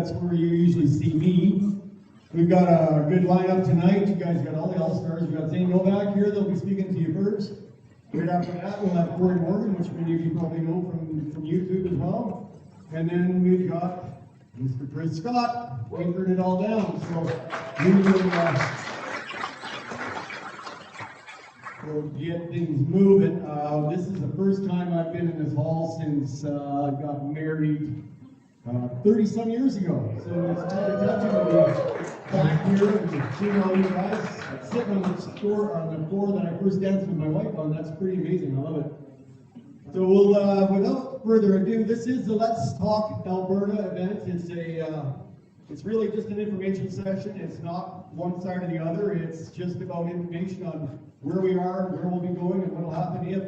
That's where you usually see me. We've got a good lineup tonight. You guys got all the All-Stars. We've got Zane Novak here. They'll be speaking to you first. Right after that, we'll have Cory Morgan, which many of you probably know from YouTube as well. And then we've got Mr. Chris Scott anchoring it all down. So we will get things moving. This is the first time I've been in this hall since I got married 30-some years ago. So it's kind of touching to be back here and seeing all you guys sitting on the floor that I first danced with my wife on. That's pretty amazing. I love it. So we'll, without further ado, this is the Let's Talk Alberta event. It's really just an information session. It's not one side or the other. It's just about information on where we are, where we'll be going, and what will happen if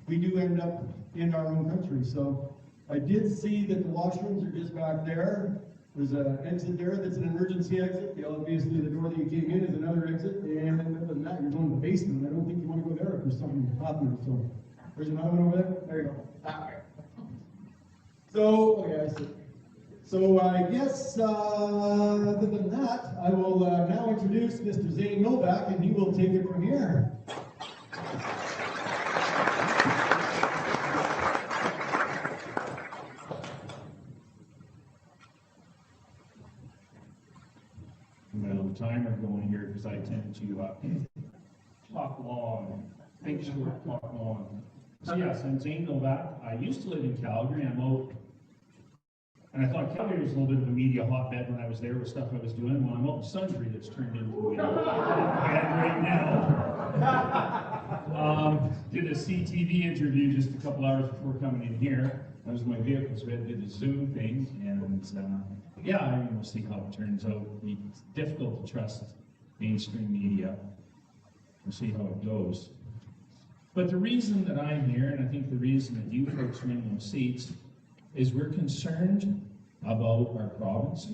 we do end up in our own country. So I did see that the washrooms are just back there. There's an exit there that's an emergency exit. Obviously, the door that you came in is another exit. And other than that, you're going to the basement. I don't think you want to go there if there's something happening. So there's another one over there. There you go. That way. So, okay, I see. So I guess other than that, I will now introduce Mr. Zane Novak, and he will take it from here. Timer going here because I tend to talk long, think short, talk long. So yes, I'm Zane Novak. I used to live in Calgary. I'm out, and I thought Calgary was a little bit of a media hotbed when I was there with stuff I was doing. Well, I'm out in Sudbury that's turned into a right now. Did a CTV interview just a couple hours before coming in here. I was in my vehicle, so I did the Zoom thing, and yeah, we'll see how it turns out. It's difficult to trust mainstream media. We'll see how it goes. But the reason that I'm here, and I think the reason that you folks are in those seats, is we're concerned about our province,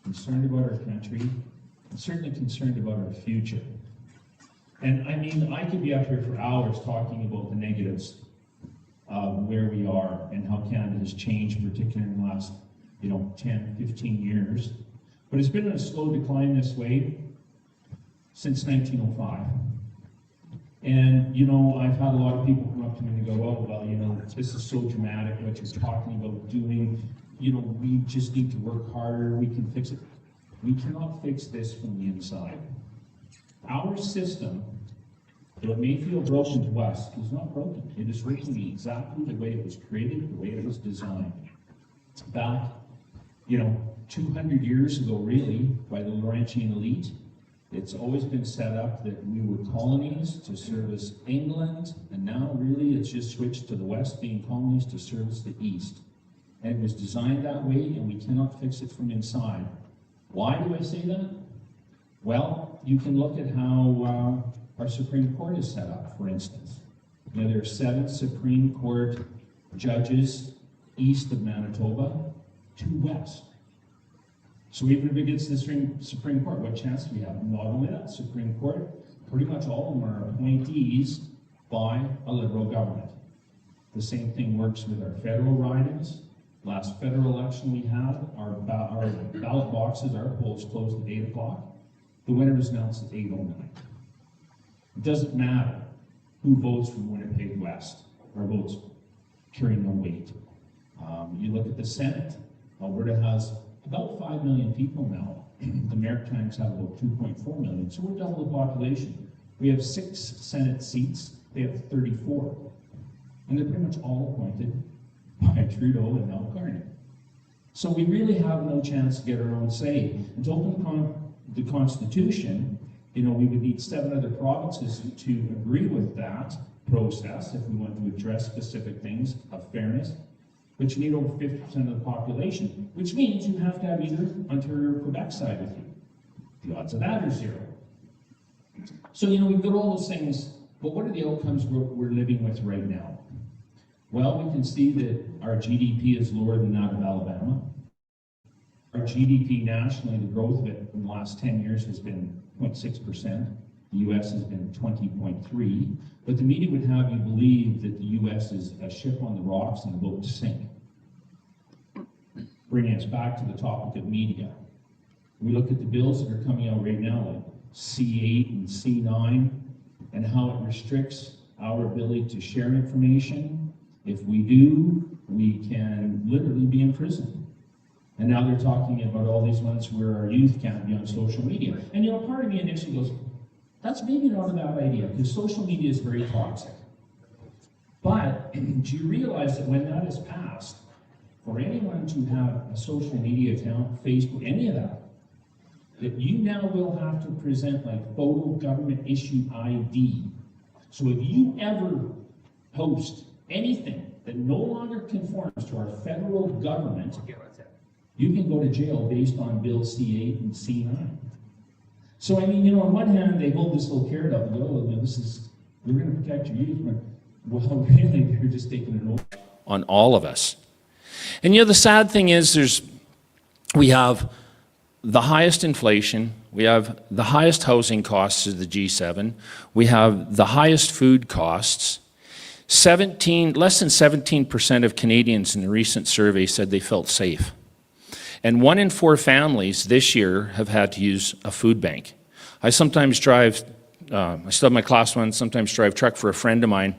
concerned about our country, and certainly concerned about our future. And I mean, I could be up here for hours talking about the negatives of where we are and how Canada has changed, particularly in the last 10, 15 years. But it's been on a slow decline this way since 1905. And, I've had a lot of people come up to me and go, oh, well, this is so dramatic what you're talking about doing. We just need to work harder. We can fix it. We cannot fix this from the inside. Our system, though it may feel broken to us, is not broken. It is working exactly the way it was created, the way it was designed. Back 200 years ago, really, by the Laurentian elite, It's always been set up that we were colonies to service England, and now really it's just switched to the West being colonies to service the East. And it was designed that way, and we cannot fix it from inside. Why do I say that? Well, you can look at how our Supreme Court is set up, for instance. Now, there are 7 Supreme Court judges east of Manitoba, 2 west. So even if it gets to the Supreme Court, what chance do we have? Not only that, Supreme Court, pretty much all of them are appointees by a Liberal government. The same thing works with our federal ridings. Last federal election we had, our ballot boxes, our polls closed at 8 o'clock. The winner was announced at 8:09. It doesn't matter who votes from Winnipeg West. Our votes carry no weight. You look at the Senate. Alberta has about 5 million people now. The Maritimes have about 2.4 million, so we're double the population. We have 6 Senate seats. They have 34. And they're pretty much all appointed by Trudeau and now Carney. So we really have no chance to get our own say. And to open the Constitution, we would need 7 other provinces to agree with that process if we want to address specific things of fairness. But you need over 50% of the population, which means you have to have either Ontario or Quebec side with you. The odds of that are 0. So, we've got all those things, but what are the outcomes we're living with right now? Well, we can see that our GDP is lower than that of Alabama. Our GDP nationally, the growth of it in the last 10 years has been 0.6%. The US has been 20.3%. But the media would have you believe that the US is a ship on the rocks and about to sink. Bringing us back to the topic of media. We look at the bills that are coming out right now, like C8 and C9, and how it restricts our ability to share information. If we do, we can literally be in prison. And now they're talking about all these ones where our youth can't be on social media. And part of me initially goes, that's maybe not a bad idea, because social media is very toxic. But do you realize that when that is passed, for anyone to have a social media account, Facebook, any of that, that you now will have to present like photo government issue ID. So if you ever post anything that no longer conforms to our federal government, you can go to jail based on Bill C8 and C9. So on one hand, they hold this little carrot up and go, we're going to protect your youth. Well, really, they're just taking it over on all of us. And the sad thing is we have the highest inflation, we have the highest housing costs of the G7, we have the highest food costs. Less than 17% of Canadians in a recent survey said they felt safe. And 1 in 4 families this year have had to use a food bank. I sometimes drive, I still have my class 1, sometimes drive truck for a friend of mine,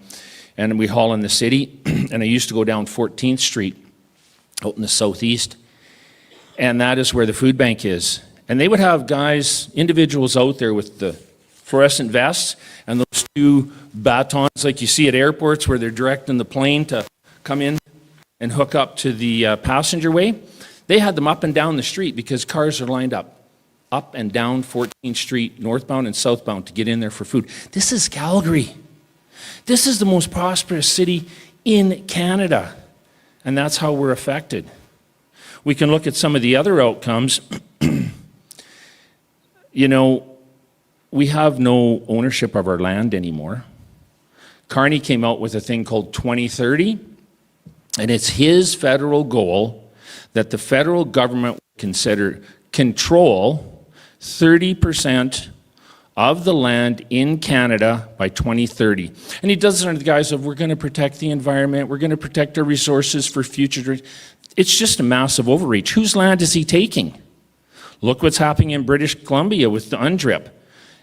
and we haul in the city, and I used to go down 14th Street out in the southeast, and that is where the food bank is. And they would have individuals out there with the fluorescent vests and those 2 batons like you see at airports where they're directing the plane to come in and hook up to the passenger way. They had them up and down the street because cars are lined up and down 14th Street, northbound and southbound, to get in there for food. This is Calgary. This is the most prosperous city in Canada, and that's how we're affected. We can look at some of the other outcomes. We have no ownership of our land anymore. Carney came out with a thing called 2030, and it's his federal goal that the federal government would control 30% of the land in Canada by 2030. And he does it under the guise of, we're going to protect the environment, we're going to protect our resources for future. It's just a massive overreach. Whose land is he taking? Look what's happening in British Columbia with the UNDRIP,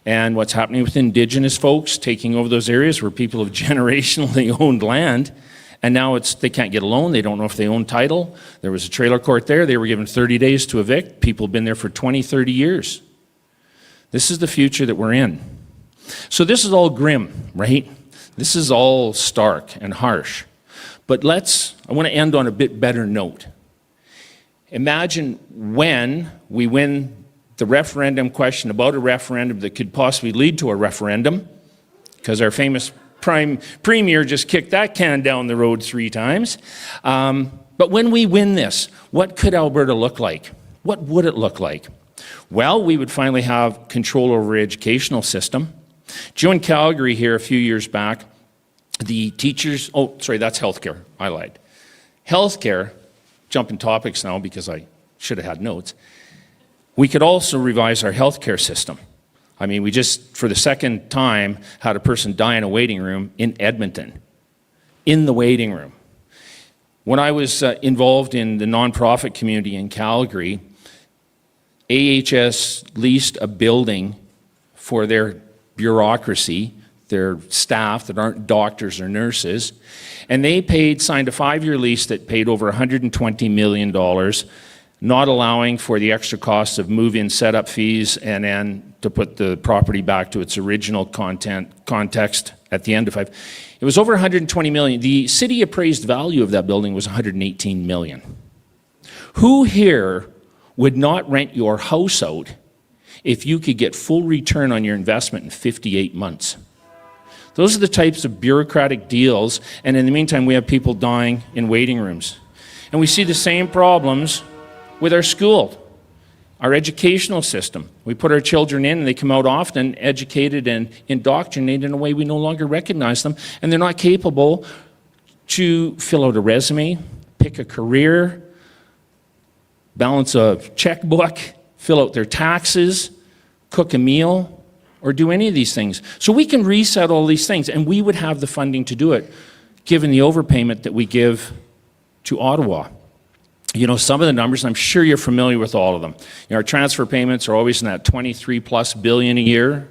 and what's happening with Indigenous folks taking over those areas where people have generationally owned land. And now they can't get a loan. They don't know if they own title. There was a trailer court there. They were given 30 days to evict. People have been there for 20, 30 years. This is the future that we're in. So this is all grim, right? This is all stark and harsh. But I want to end on a bit better note. Imagine when we win the referendum question about a referendum that could possibly lead to a referendum, because our famous premier just kicked that can down the road 3 times. But when we win this, what could Alberta look like? What would it look like? Well, we would finally have control over our educational system. Joe in Calgary here a few years back, the teachers, oh, sorry, that's healthcare, I lied. Healthcare, jumping topics now because I should have had notes. We could also revise our healthcare system. I mean, we just, for the second time, had a person die in a waiting room in Edmonton, in the waiting room. When I was involved in the nonprofit community in Calgary, AHS leased a building for their bureaucracy, their staff that aren't doctors or nurses, and they signed a 5-year lease that paid over $120 million, not allowing for the extra costs of move-in setup fees and then to put the property back to its original context at the end of 5. It was over $120 million. The city appraised value of that building was $118 million. Who here would not rent your house out if you could get full return on your investment in 58 months? Those are the types of bureaucratic deals, and in the meantime, we have people dying in waiting rooms. And we see the same problems with our school, our educational system. We put our children in and they come out often educated and indoctrinated in a way we no longer recognize them, and they're not capable to fill out a resume, pick a career, balance a checkbook, fill out their taxes, cook a meal, or do any of these things. So we can reset all these things, and we would have the funding to do it, given the overpayment that we give to Ottawa. You know, some of the numbers, I'm sure you're familiar with all of them. You know, our transfer payments are always in that 23+ billion a year.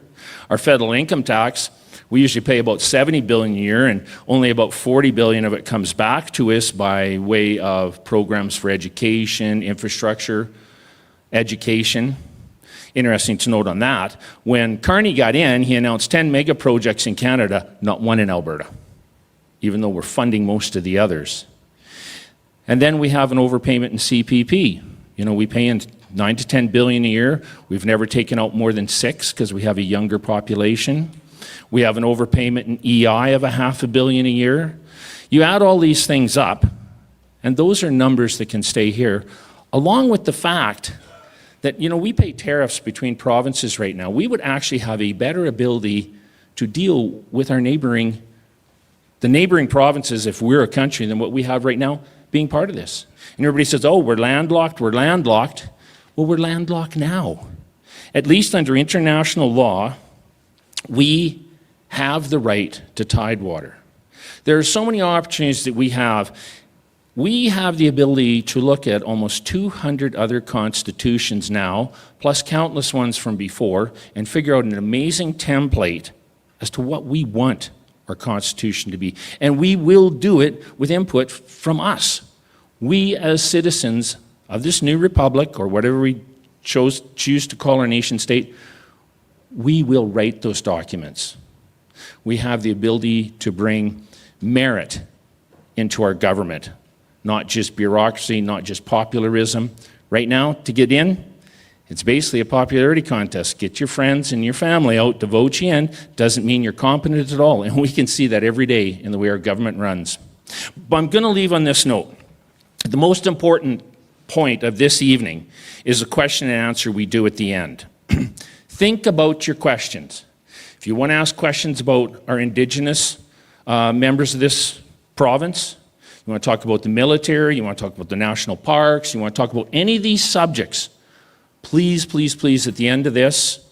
Our federal income tax, we usually pay about 70 billion a year, and only about 40 billion of it comes back to us by way of programs for education, infrastructure, education. Interesting to note on that, when Carney got in, he announced 10 mega projects in Canada, not one in Alberta, even though we're funding most of the others. And then we have an overpayment in CPP. You know, we pay in 9 to 10 billion a year. We've never taken out more than 6 because we have a younger population. We have an overpayment in EI of $500 million a year. You add all these things up, and those are numbers that can stay here, along with the fact that, you know, we pay tariffs between provinces right now. We would actually have a better ability to deal with our neighboring provinces if we're a country than what we have right now being part of this. And everybody says, oh, we're landlocked, we're landlocked. Well, we're landlocked now. At least under international law, we have the right to tidewater. There are so many opportunities that we have. We have the ability to look at almost 200 other constitutions now, plus countless ones from before, and figure out an amazing template as to what we want our Constitution to be. And we will do it with input from us. We as citizens of this new republic, or whatever we choose to call our nation state, we will write those documents. We have the ability to bring merit into our government, not just bureaucracy, not just popularism. Right now, to get in, it's basically a popularity contest. Get your friends and your family out to vote you in. Doesn't mean you're competent at all. And we can see that every day in the way our government runs. But I'm going to leave on this note. The most important point of this evening is a question and answer we do at the end. Think about your questions. If you want to ask questions about our Indigenous members of this province, you want to talk about the military, you want to talk about the national parks, you want to talk about any of these subjects, please, please, please, at the end of this,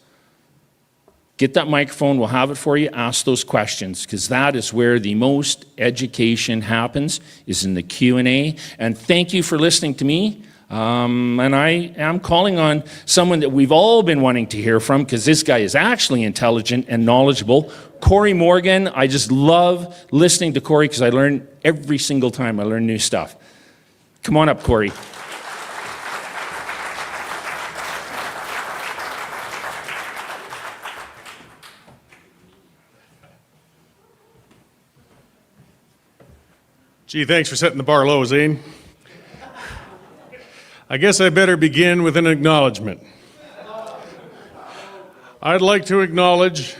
get that microphone, we'll have it for you, ask those questions, because that is where the most education happens, is in the Q&A. And thank you for listening to me. And I am calling on someone that we've all been wanting to hear from, because this guy is actually intelligent and knowledgeable. Cory Morgan, I just love listening to Cory, because I learn every single time I learn new stuff. Come on up, Cory. Gee, thanks for setting the bar low, Zane. I guess I better begin with an acknowledgement. I'd like to acknowledge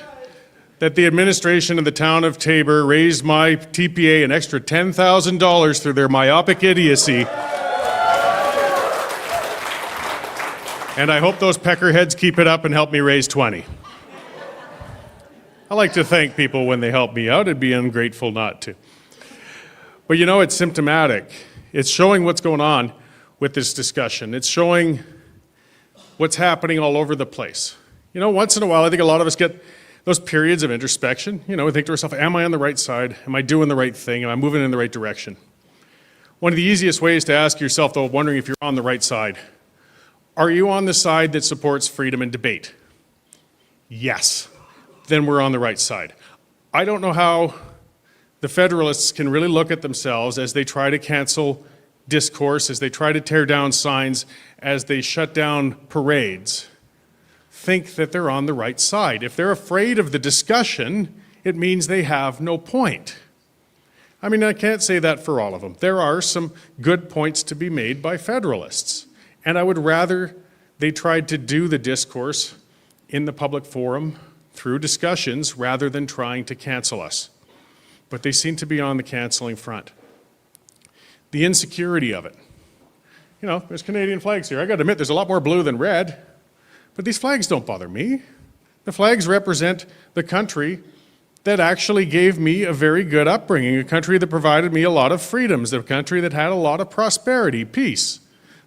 that the administration of the town of Taber raised my TPA an extra $10,000 through their myopic idiocy. And I hope those peckerheads keep it up and help me raise 20. I like to thank people when they help me out. It'd be ungrateful not to. But you know, it's symptomatic. It's showing what's going on with this discussion. It's showing what's happening all over the place. You know, once in a while, I think a lot of us get those periods of introspection. You know, we think to ourselves, am I on the right side? Am I doing the right thing? Am I moving in the right direction? One of the easiest ways to ask yourself, though, wondering if you're on the right side, are you on the side that supports freedom and debate? Yes. Then we're on the right side. I don't know how the Federalists can really look at themselves as they try to cancel discourse, as they try to tear down signs, as they shut down parades, think that they're on the right side. If they're afraid of the discussion, it means they have no point. I mean, I can't say that for all of them. There are some good points to be made by Federalists, and I would rather they tried to do the discourse in the public forum through discussions rather than trying to cancel us. But they seem to be on the canceling front. The insecurity of it. You know, there's Canadian flags here. I got to admit, there's a lot more blue than red. But these flags don't bother me. The flags represent the country that actually gave me a very good upbringing, a country that provided me a lot of freedoms, a country that had a lot of prosperity, peace.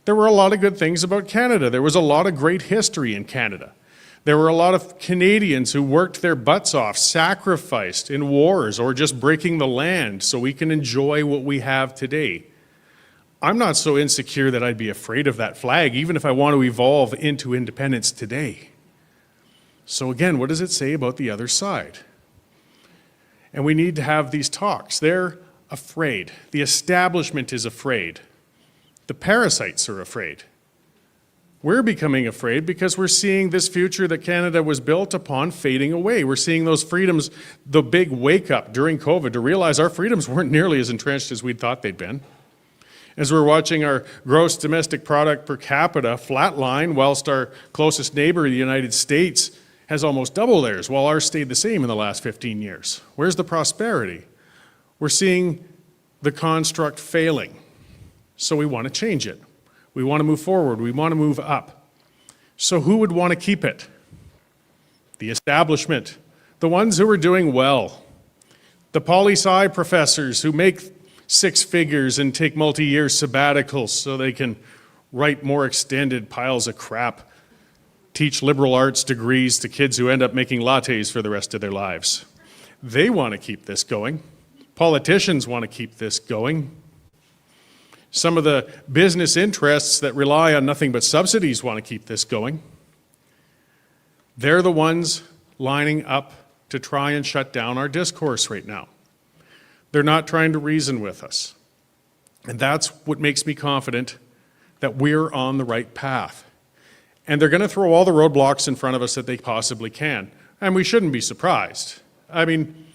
There were a lot of good things about Canada. There was a lot of great history in Canada. There were a lot of Canadians who worked their butts off, sacrificed in wars or just breaking the land so we can enjoy what we have today. I'm not so insecure that I'd be afraid of that flag, even if I want to evolve into independence today. So again, what does it say about the other side? And we need to have these talks. They're afraid. The establishment is afraid. The parasites are afraid. We're becoming afraid because we're seeing this future that Canada was built upon fading away. We're seeing those freedoms, the big wake up during COVID to realize our freedoms weren't nearly as entrenched as we'd thought they'd been. As we're watching our gross domestic product per capita flatline, whilst our closest neighbor, the United States, has almost double theirs, while ours stayed the same in the last 15 years. Where's the prosperity? We're seeing the construct failing, so we want to change it. We want to move forward. We want to move up. So who would want to keep it? The establishment, the ones who are doing well, the poli-sci professors who make 6 figures and take multi-year sabbaticals so they can write more extended piles of crap, teach liberal arts degrees to kids who end up making lattes for the rest of their lives. They want to keep this going. Politicians want to keep this going. Some of the business interests that rely on nothing but subsidies want to keep this going. They're the ones lining up to try and shut down our discourse right now. They're not trying to reason with us. And that's what makes me confident that we're on the right path. And they're going to throw all the roadblocks in front of us that they possibly can. And we shouldn't be surprised. I mean,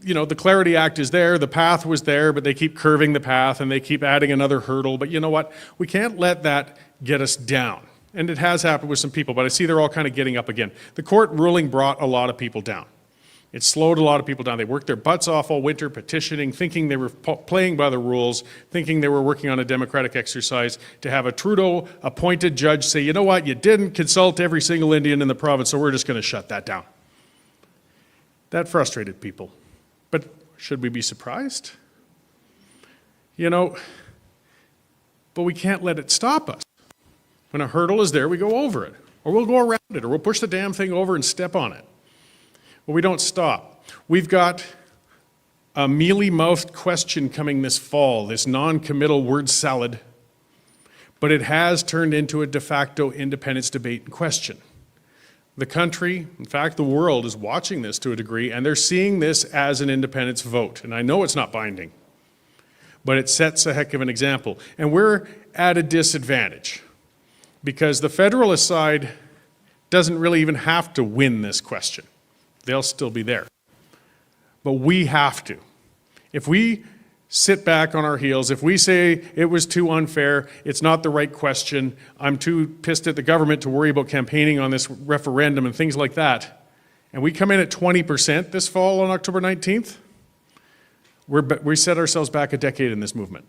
you know, the Clarity Act is there, the path was there, but they keep curving the path and they keep adding another hurdle. But you know what? We can't let that get us down. And it has happened with some people, but I see they're all kind of getting up again. The court ruling brought a lot of people down. It slowed a lot of people down. They worked their butts off all winter petitioning, thinking they were playing by the rules, thinking they were working on a democratic exercise, to have a Trudeau-appointed judge say, you know what, you didn't consult every single Indian in the province, so we're just going to shut that down. That frustrated people. But should we be surprised? You know, but we can't let it stop us. When a hurdle is there, we go over it, or we'll go around it, or we'll push the damn thing over and step on it. Well, we don't stop. We've got a mealy-mouthed question coming this fall, this non-committal word salad, but it has turned into a de facto independence debate and question. The country, in fact, the world is watching this to a degree, and they're seeing this as an independence vote. And I know it's not binding, but it sets a heck of an example. And we're at a disadvantage because the Federalist side doesn't really even have to win this question. They'll still be there. But we have to. If we sit back on our heels. If we say it was too unfair, it's not the right question, I'm too pissed at the government to worry about campaigning on this referendum and things like that, and we come in at 20% this fall on October 19th, we set ourselves back a decade in this movement.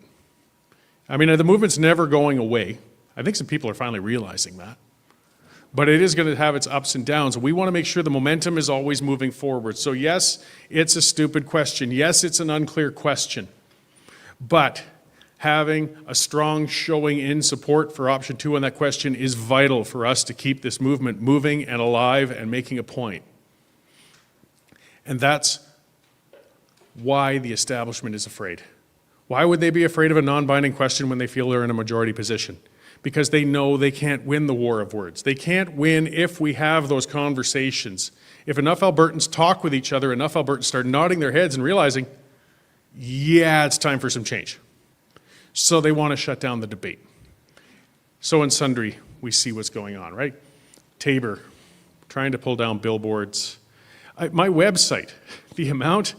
I mean, the movement's never going away. I think some people are finally realizing that. But it is going to have its ups and downs. We want to make sure the momentum is always moving forward. So yes, it's a stupid question. Yes, it's an unclear question. But having a strong showing in support for option 2 on that question is vital for us to keep this movement moving and alive and making a point. And that's why the establishment is afraid. Why would they be afraid of a non-binding question when they feel they're in a majority position? Because they know they can't win the war of words. They can't win if we have those conversations. If enough Albertans talk with each other, enough Albertans start nodding their heads and realizing, yeah, it's time for some change. So they want to shut down the debate. So in Sundre, we see what's going on, right? Tabor, trying to pull down billboards. My website, the amount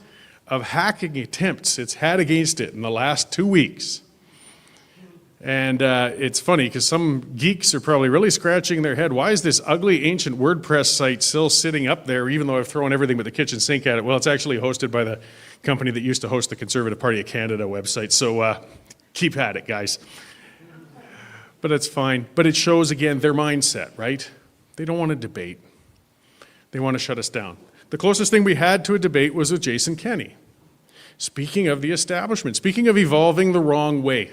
of hacking attempts it's had against it in the last 2 weeks. And it's funny because some geeks are probably really scratching their head. Why is this ugly ancient WordPress site still sitting up there even though I've thrown everything but the kitchen sink at it? Well, it's actually hosted by the company that used to host the Conservative Party of Canada website. So keep at it, guys. But it's fine. But it shows, again, their mindset, right? They don't want to debate. They want to shut us down. The closest thing we had to a debate was with Jason Kenney. Speaking of the establishment, speaking of evolving the wrong way.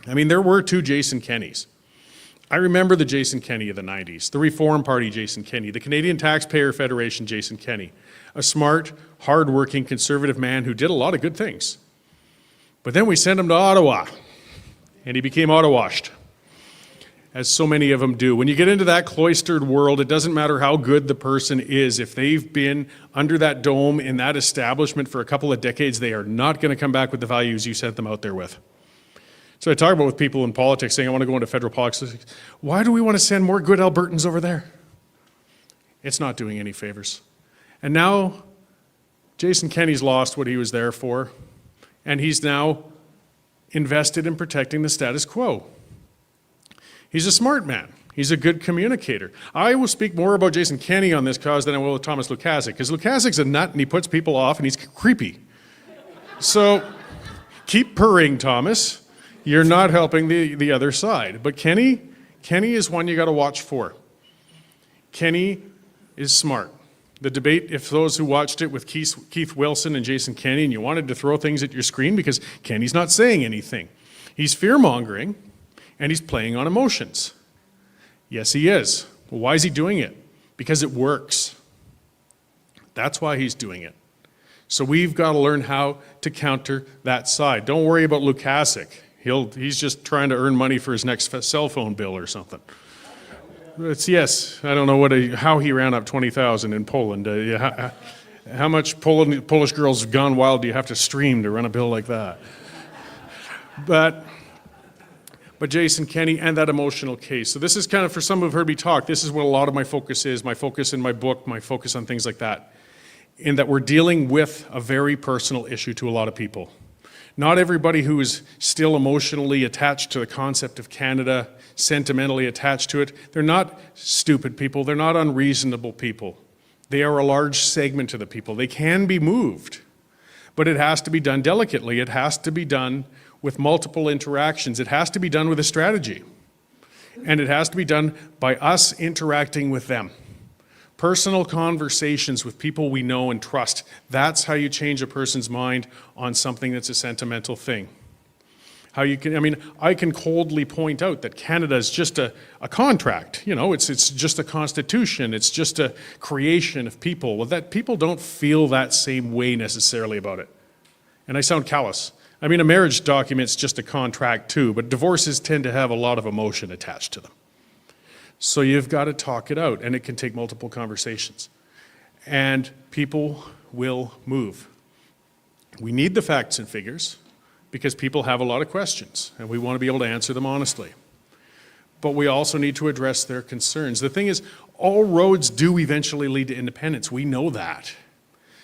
I mean, there were 2 Jason Kenneys. I remember the Jason Kenney of the 90s, the Reform Party Jason Kenney, the Canadian Taxpayer Federation Jason Kenney, a smart, hard-working, conservative man who did a lot of good things. But then we sent him to Ottawa, and he became Ottawashed, as so many of them do. When you get into that cloistered world, it doesn't matter how good the person is. If they've been under that dome in that establishment for a couple of decades, they are not going to come back with the values you sent them out there with. So I talk about with people in politics saying, I want to go into federal politics. Why do we want to send more good Albertans over there? It's not doing any favors. And now Jason Kenney's lost what he was there for, and he's now invested in protecting the status quo. He's a smart man. He's a good communicator. I will speak more about Jason Kenney on this cause than I will with Thomas Lukaszuk, because Lukaszuk's a nut and he puts people off and he's creepy. So keep purring, Thomas. You're not helping the other side. But Kenney is one you got to watch for. Kenney is smart. The debate, if those who watched it with Keith Wilson and Jason Kenney, and you wanted to throw things at your screen because Kenney's not saying anything. He's fear-mongering, and he's playing on emotions. Yes, he is. Well, why is he doing it? Because it works. That's why he's doing it. So we've got to learn how to counter that side. Don't worry about Lukaszuk. He's just trying to earn money for his next cell phone bill or something. Yes, I don't know how he ran up 20,000 in Poland. How much Polish Girls Gone Wild do you have to stream to run a bill like that? But Jason Kenney and that emotional case. So this is kind of, for some who've heard me talk, this is what a lot of my focus is, my focus in my book, my focus on things like that, in that we're dealing with a very personal issue to a lot of people. Not everybody who is still emotionally attached to the concept of Canada, sentimentally attached to it, they're not stupid people, they're not unreasonable people. They are a large segment of the people. They can be moved, but it has to be done delicately. It has to be done with multiple interactions. It has to be done with a strategy. And it has to be done by us interacting with them. Personal conversations with people we know and trust. That's how you change a person's mind on something that's a sentimental thing. I can coldly point out that Canada is just a contract. You know, it's just a constitution. It's just a creation of people. Well, that people don't feel that same way necessarily about it. And I sound callous. I mean, a marriage document's just a contract too, but divorces tend to have a lot of emotion attached to them. So you've got to talk it out, and it can take multiple conversations. And people will move. We need the facts and figures because people have a lot of questions, and we want to be able to answer them honestly. But we also need to address their concerns. The thing is, all roads do eventually lead to independence. We know that.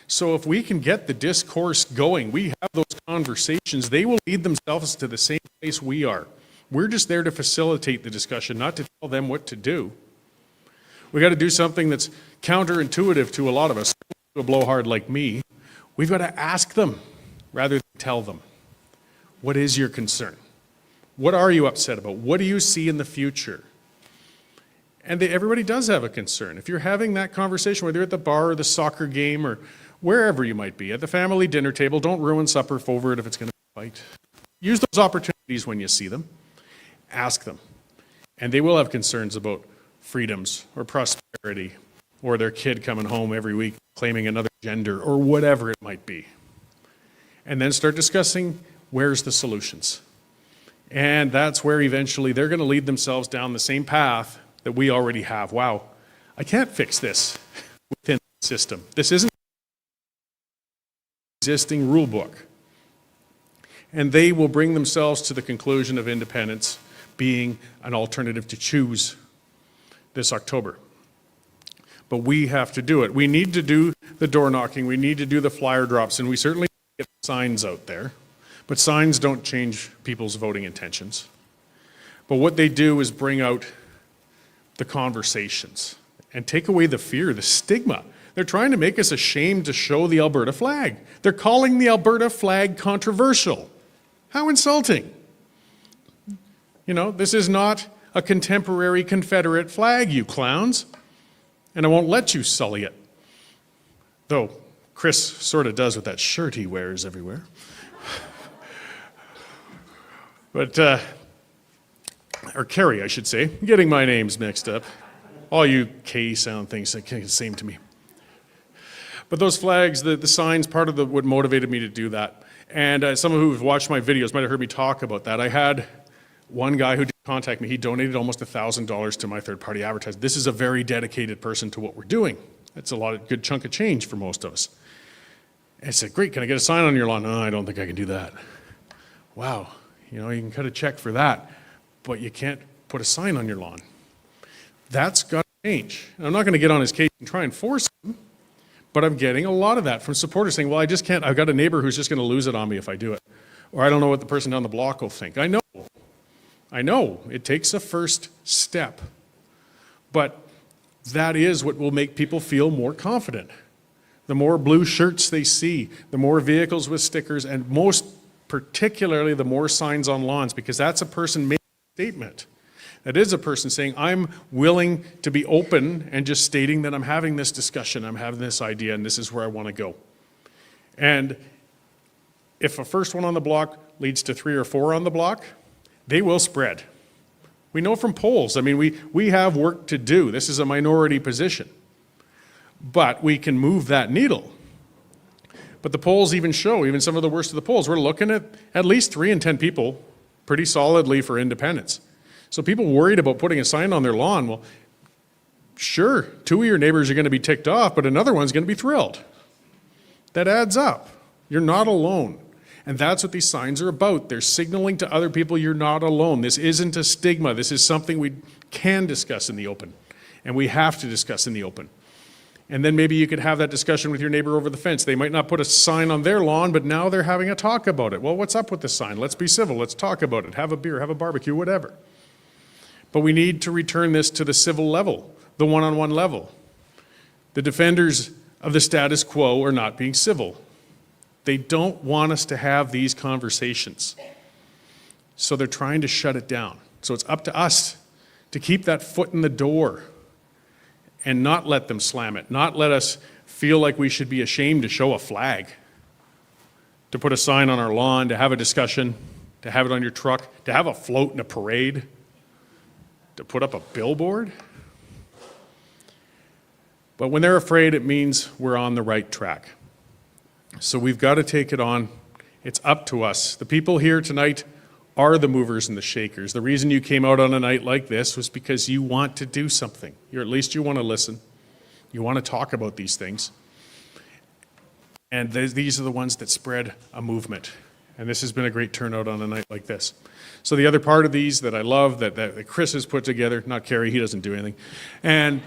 So if we can get the discourse going, we have those conversations, they will lead themselves to the same place we are. We're just there to facilitate the discussion, not to tell them what to do. We got to do something that's counterintuitive to a lot of us, to a blowhard like me. We've got to ask them rather than tell them. What is your concern? What are you upset about? What do you see in the future? And everybody does have a concern. If you're having that conversation, whether you're at the bar or the soccer game or wherever you might be, at the family dinner table, don't ruin supper over it if it's going to be a fight. Use those opportunities when you see them. Ask them. And they will have concerns about freedoms or prosperity or their kid coming home every week claiming another gender or whatever it might be. And then start discussing where's the solutions. And that's where eventually they're going to lead themselves down the same path that we already have. Wow, I can't fix this within the system. This isn't an existing rule book. And they will bring themselves to the conclusion of independence being an alternative to choose this October. But we have to do it. We need to do the door knocking. We need to do the flyer drops. And we certainly get signs out there. But signs don't change people's voting intentions. But what they do is bring out the conversations and take away the fear, the stigma. They're trying to make us ashamed to show the Alberta flag. They're calling the Alberta flag controversial. How insulting. You know, this is not a contemporary Confederate flag, you clowns. And I won't let you sully it. Though Chris sort of does with that shirt he wears everywhere. But, or Kerry, I should say. I'm getting my names mixed up. All you K sound things are the same to me. But those flags, the signs, part of what motivated me to do that. And some of who have watched my videos might have heard me talk about that. I had one guy who did contact me. He donated almost $1,000 to my third-party advertising. This is a very dedicated person to what we're doing. That's a good chunk of change for most of us. And I said, great, can I get a sign on your lawn? No, I don't think I can do that. Wow, you know, you can cut a check for that, but you can't put a sign on your lawn. That's got to change. And I'm not going to get on his case and try and force him, but I'm getting a lot of that from supporters saying, well, I just can't, I've got a neighbor who's just going to lose it on me if I do it. Or I don't know what the person down the block will think. I know, it takes a first step, but that is what will make people feel more confident. The more blue shirts they see, the more vehicles with stickers, and most particularly the more signs on lawns, because that's a person making a statement. That is a person saying, I'm willing to be open and just stating that I'm having this discussion, I'm having this idea, and this is where I want to go. And if a first one on the block leads to 3 or 4 on the block, they will spread. We know from polls, I mean, we have work to do. This is a minority position. But we can move that needle. But the polls even show, even some of the worst of the polls, we're looking at least 3 in 10 people pretty solidly for independence. So people worried about putting a sign on their lawn, well, sure, 2 of your neighbors are going to be ticked off, but another one's going to be thrilled. That adds up. You're not alone. And that's what these signs are about. They're signaling to other people you're not alone. This isn't a stigma. This is something we can discuss in the open. And we have to discuss in the open. And then maybe you could have that discussion with your neighbor over the fence. They might not put a sign on their lawn, but now they're having a talk about it. Well, what's up with the sign? Let's be civil. Let's talk about it. Have a beer, have a barbecue, whatever. But we need to return this to the civil level, the one-on-one level. The defenders of the status quo are not being civil. They don't want us to have these conversations. So they're trying to shut it down. So it's up to us to keep that foot in the door and not let them slam it, not let us feel like we should be ashamed to show a flag, to put a sign on our lawn, to have a discussion, to have it on your truck, to have a float in a parade, to put up a billboard. But when they're afraid, it means we're on the right track. So we've got to take it on. It's up to us. The people here tonight are the movers and the shakers. The reason you came out on a night like this was because you want to do something. Or at least you want to listen. You want to talk about these things. And these are the ones that spread a movement. And this has been a great turnout on a night like this. So the other part of these that I love, that Chris has put together, not Kerry, he doesn't do anything, and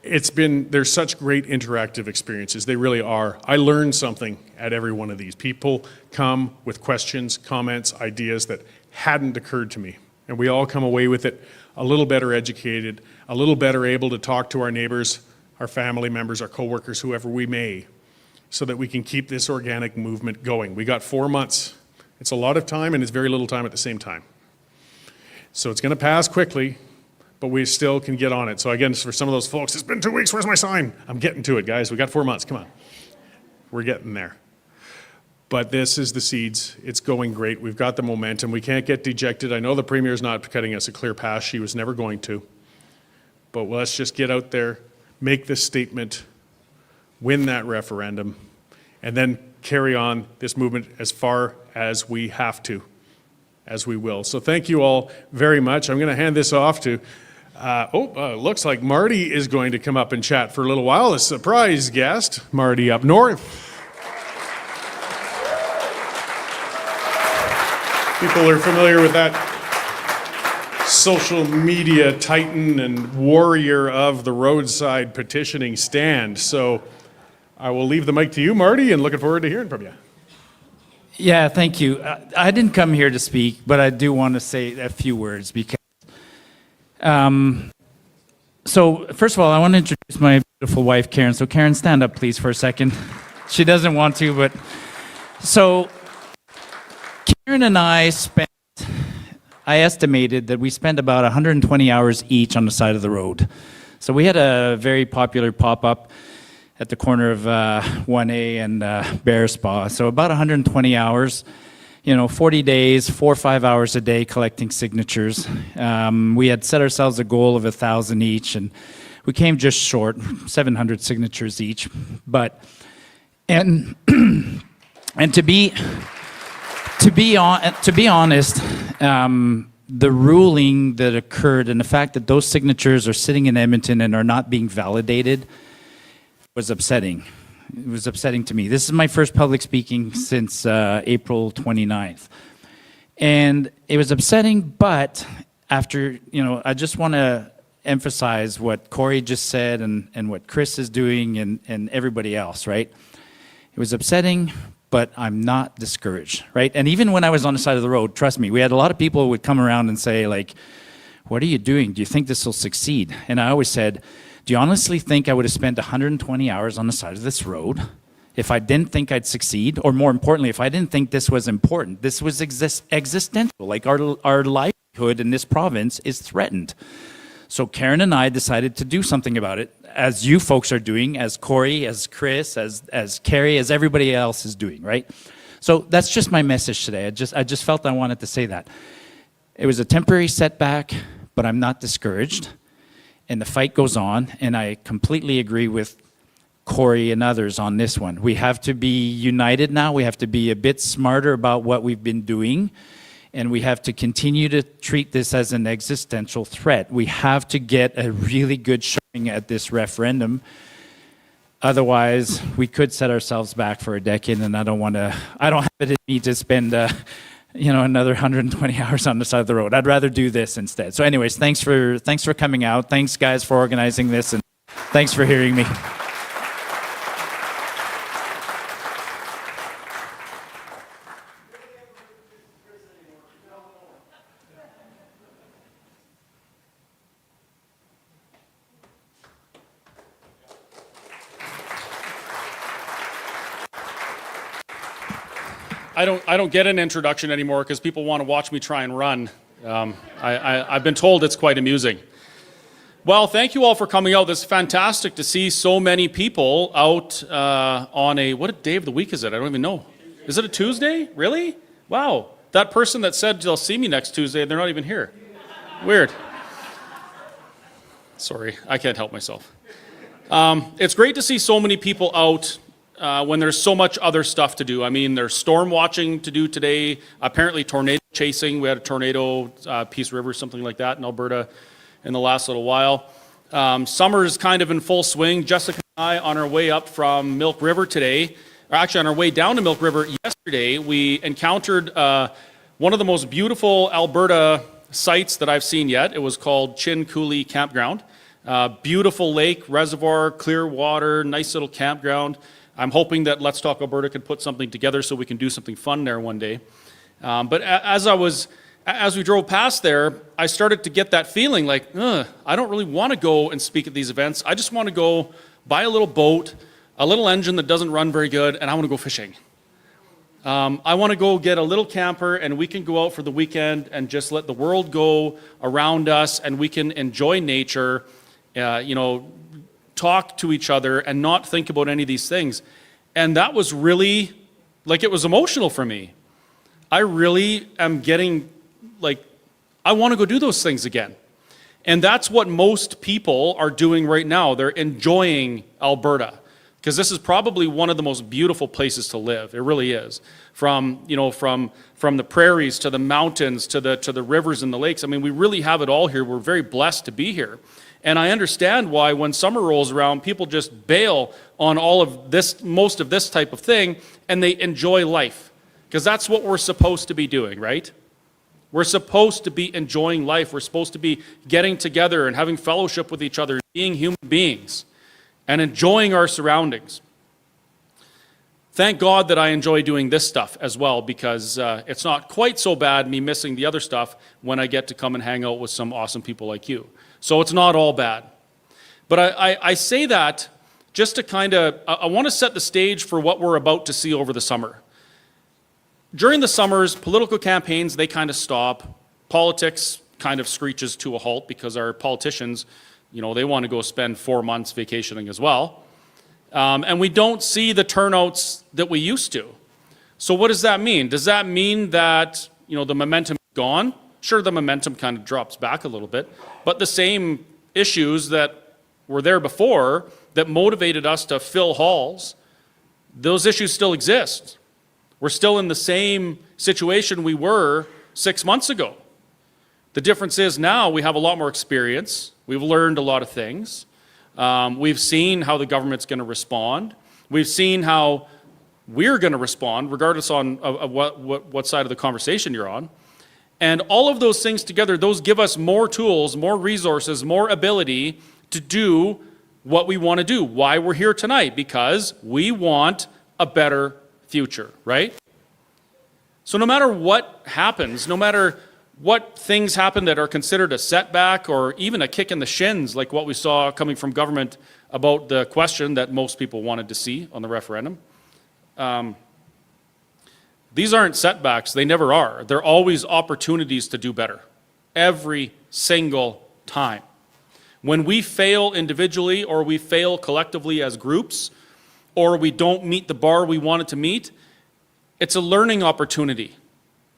there's such great interactive experiences. They really are. I learned something at every one of these. People come with questions, comments, ideas that hadn't occurred to me. And we all come away with it a little better educated, a little better able to talk to our neighbors, our family members, our coworkers, whoever we may, so that we can keep this organic movement going. We got 4 months. It's a lot of time and it's very little time at the same time. So it's going to pass quickly, but we still can get on it. So again, for some of those folks, it's been 2 weeks, where's my sign? I'm getting to it, guys. We got 4 months, come on. We're getting there. But this is the seeds. It's going great. We've got the momentum. We can't get dejected. I know the Premier's not cutting us a clear path. She was never going to. But let's just get out there, make this statement, win that referendum, and then carry on this movement as far as we have to, as we will. So thank you all very much. I'm going to hand this off to, looks like Marty is going to come up and chat for a little while. A surprise guest, Marty up north. People are familiar with that social media titan and warrior of the roadside petitioning stand. So I will leave the mic to you, Marty, and looking forward to hearing from you. Yeah, thank you. I didn't come here to speak, but I do want to say a few words because. So first of all, I want to introduce my beautiful wife, Karen. So Karen, stand up, please, for a second. She doesn't want to, but so Karen and I estimated that we spent about 120 hours each on the side of the road. So we had a very popular pop-up at the corner of 1A and Bear Spa. So about 120 hours, 40 days, 4 or 5 hours a day collecting signatures. We had set ourselves a goal of 1,000 each, and we came just short, 700 signatures each. And to be honest, the ruling that occurred and the fact that those signatures are sitting in Edmonton and are not being validated was upsetting. It was upsetting to me. This is my first public speaking since April 29th. And it was upsetting, but after, I just want to emphasize what Cory just said and what Chris is doing and everybody else, right? It was upsetting, but I'm not discouraged, right? And even when I was on the side of the road, trust me, we had a lot of people who would come around and say, like, what are you doing? Do you think this will succeed? And I always said, do you honestly think I would have spent 120 hours on the side of this road if I didn't think I'd succeed? Or more importantly, if I didn't think this was important, this was existential, like our livelihood in this province is threatened. So Karen and I decided to do something about it, as you folks are doing, as Cory, as Chris, as Carrie, as everybody else is doing, right? So that's just my message today. I just felt I wanted to say that. It was a temporary setback, but I'm not discouraged. And the fight goes on, and I completely agree with Cory and others on this one. We have to be united now. We have to be a bit smarter about what we've been doing. And we have to continue to treat this as an existential threat. We have to get a really good showing at this referendum. Otherwise, we could set ourselves back for a decade, and I don't have it in me to spend, another 120 hours on the side of the road. I'd rather do this instead. So anyways, thanks for coming out. Thanks, guys, for organizing this, and thanks for hearing me. I don't get an introduction anymore because people want to watch me try and run. I've been told it's quite amusing. Well, thank you all for coming out. It's fantastic to see so many people out on what day of the week is it? I don't even know. Is it a Tuesday? Really? Wow. That person that said they'll see me next Tuesday, they're not even here. Weird. Sorry, I can't help myself. It's great to see so many people out when there's so much other stuff to do. I mean, there's storm watching to do today, apparently tornado chasing. We had a tornado, Peace River, something like that in Alberta in the last little while. Summer's kind of in full swing. Jessica and I, on our way up from Milk River today, or actually on our way down to Milk River yesterday, we encountered one of the most beautiful Alberta sites that I've seen yet. It was called Chin Coulee Campground. Beautiful lake, reservoir, clear water, nice little campground. I'm hoping that Let's Talk Alberta could put something together so we can do something fun there one day. But as we drove past there, I started to get that feeling like, I don't really want to go and speak at these events. I just want to go buy a little boat, a little engine that doesn't run very good, and I want to go fishing. I want to go get a little camper, and we can go out for the weekend and just let the world go around us, and we can enjoy nature, talk to each other, and not think about any of these things. And that was really, it was emotional for me. I really am getting, I want to go do those things again. And that's what most people are doing right now. They're enjoying Alberta, because this is probably one of the most beautiful places to live. It really is. From the prairies to the mountains to the rivers and the lakes. I mean, we really have it all here. We're very blessed to be here. And I understand why when summer rolls around, people just bail on all of this, most of this type of thing, and they enjoy life. Because that's what we're supposed to be doing, right? We're supposed to be enjoying life. We're supposed to be getting together and having fellowship with each other, being human beings, and enjoying our surroundings. Thank God that I enjoy doing this stuff as well, because it's not quite so bad me missing the other stuff when I get to come and hang out with some awesome people like you. So it's not all bad. But I say that just to I want to set the stage for what we're about to see over the summer. During the summers, political campaigns, they kind of stop. Politics kind of screeches to a halt because our politicians, they want to go spend 4 months vacationing as well. And we don't see the turnouts that we used to. So what does that mean? Does that mean that, the momentum is gone? Sure, the momentum kind of drops back a little bit, but the same issues that were there before that motivated us to fill halls, those issues still exist. We're still in the same situation we were 6 months ago. The difference is now we have a lot more experience. We've learned a lot of things. We've seen how the government's going to respond. We've seen how we're going to respond, regardless of what side of the conversation you're on. And all of those things together, those give us more tools, more resources, more ability to do what we want to do. Why we're here tonight? Because we want a better future, right? So no matter what happens, no matter what things happen that are considered a setback or even a kick in the shins, like what we saw coming from government about the question that most people wanted to see on the referendum, these aren't setbacks. They never are. They're always opportunities to do better. Every single time. When we fail individually or we fail collectively as groups, or we don't meet the bar we wanted to meet, it's a learning opportunity.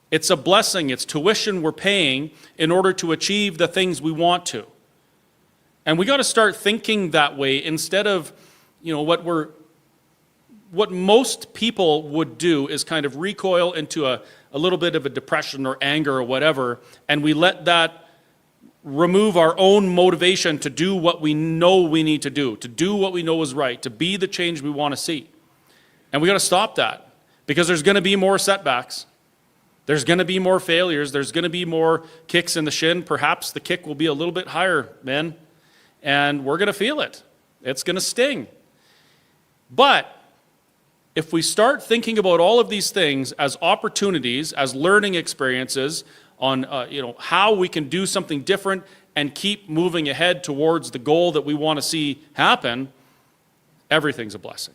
It's a blessing. It's tuition we're paying in order to achieve the things we want to. And we got to start thinking that way instead of, what most people would do is kind of recoil into a little bit of a depression or anger or whatever, and we let that remove our own motivation to do what we know we need to do what we know is right, to be the change we want to see. And we got to stop that, because there's going to be more setbacks. There's going to be more failures. There's going to be more kicks in the shin. Perhaps the kick will be a little bit higher, men, and we're going to feel it. It's going to sting. But if we start thinking about all of these things as opportunities, as learning experiences, on how we can do something different and keep moving ahead towards the goal that we want to see happen, everything's a blessing.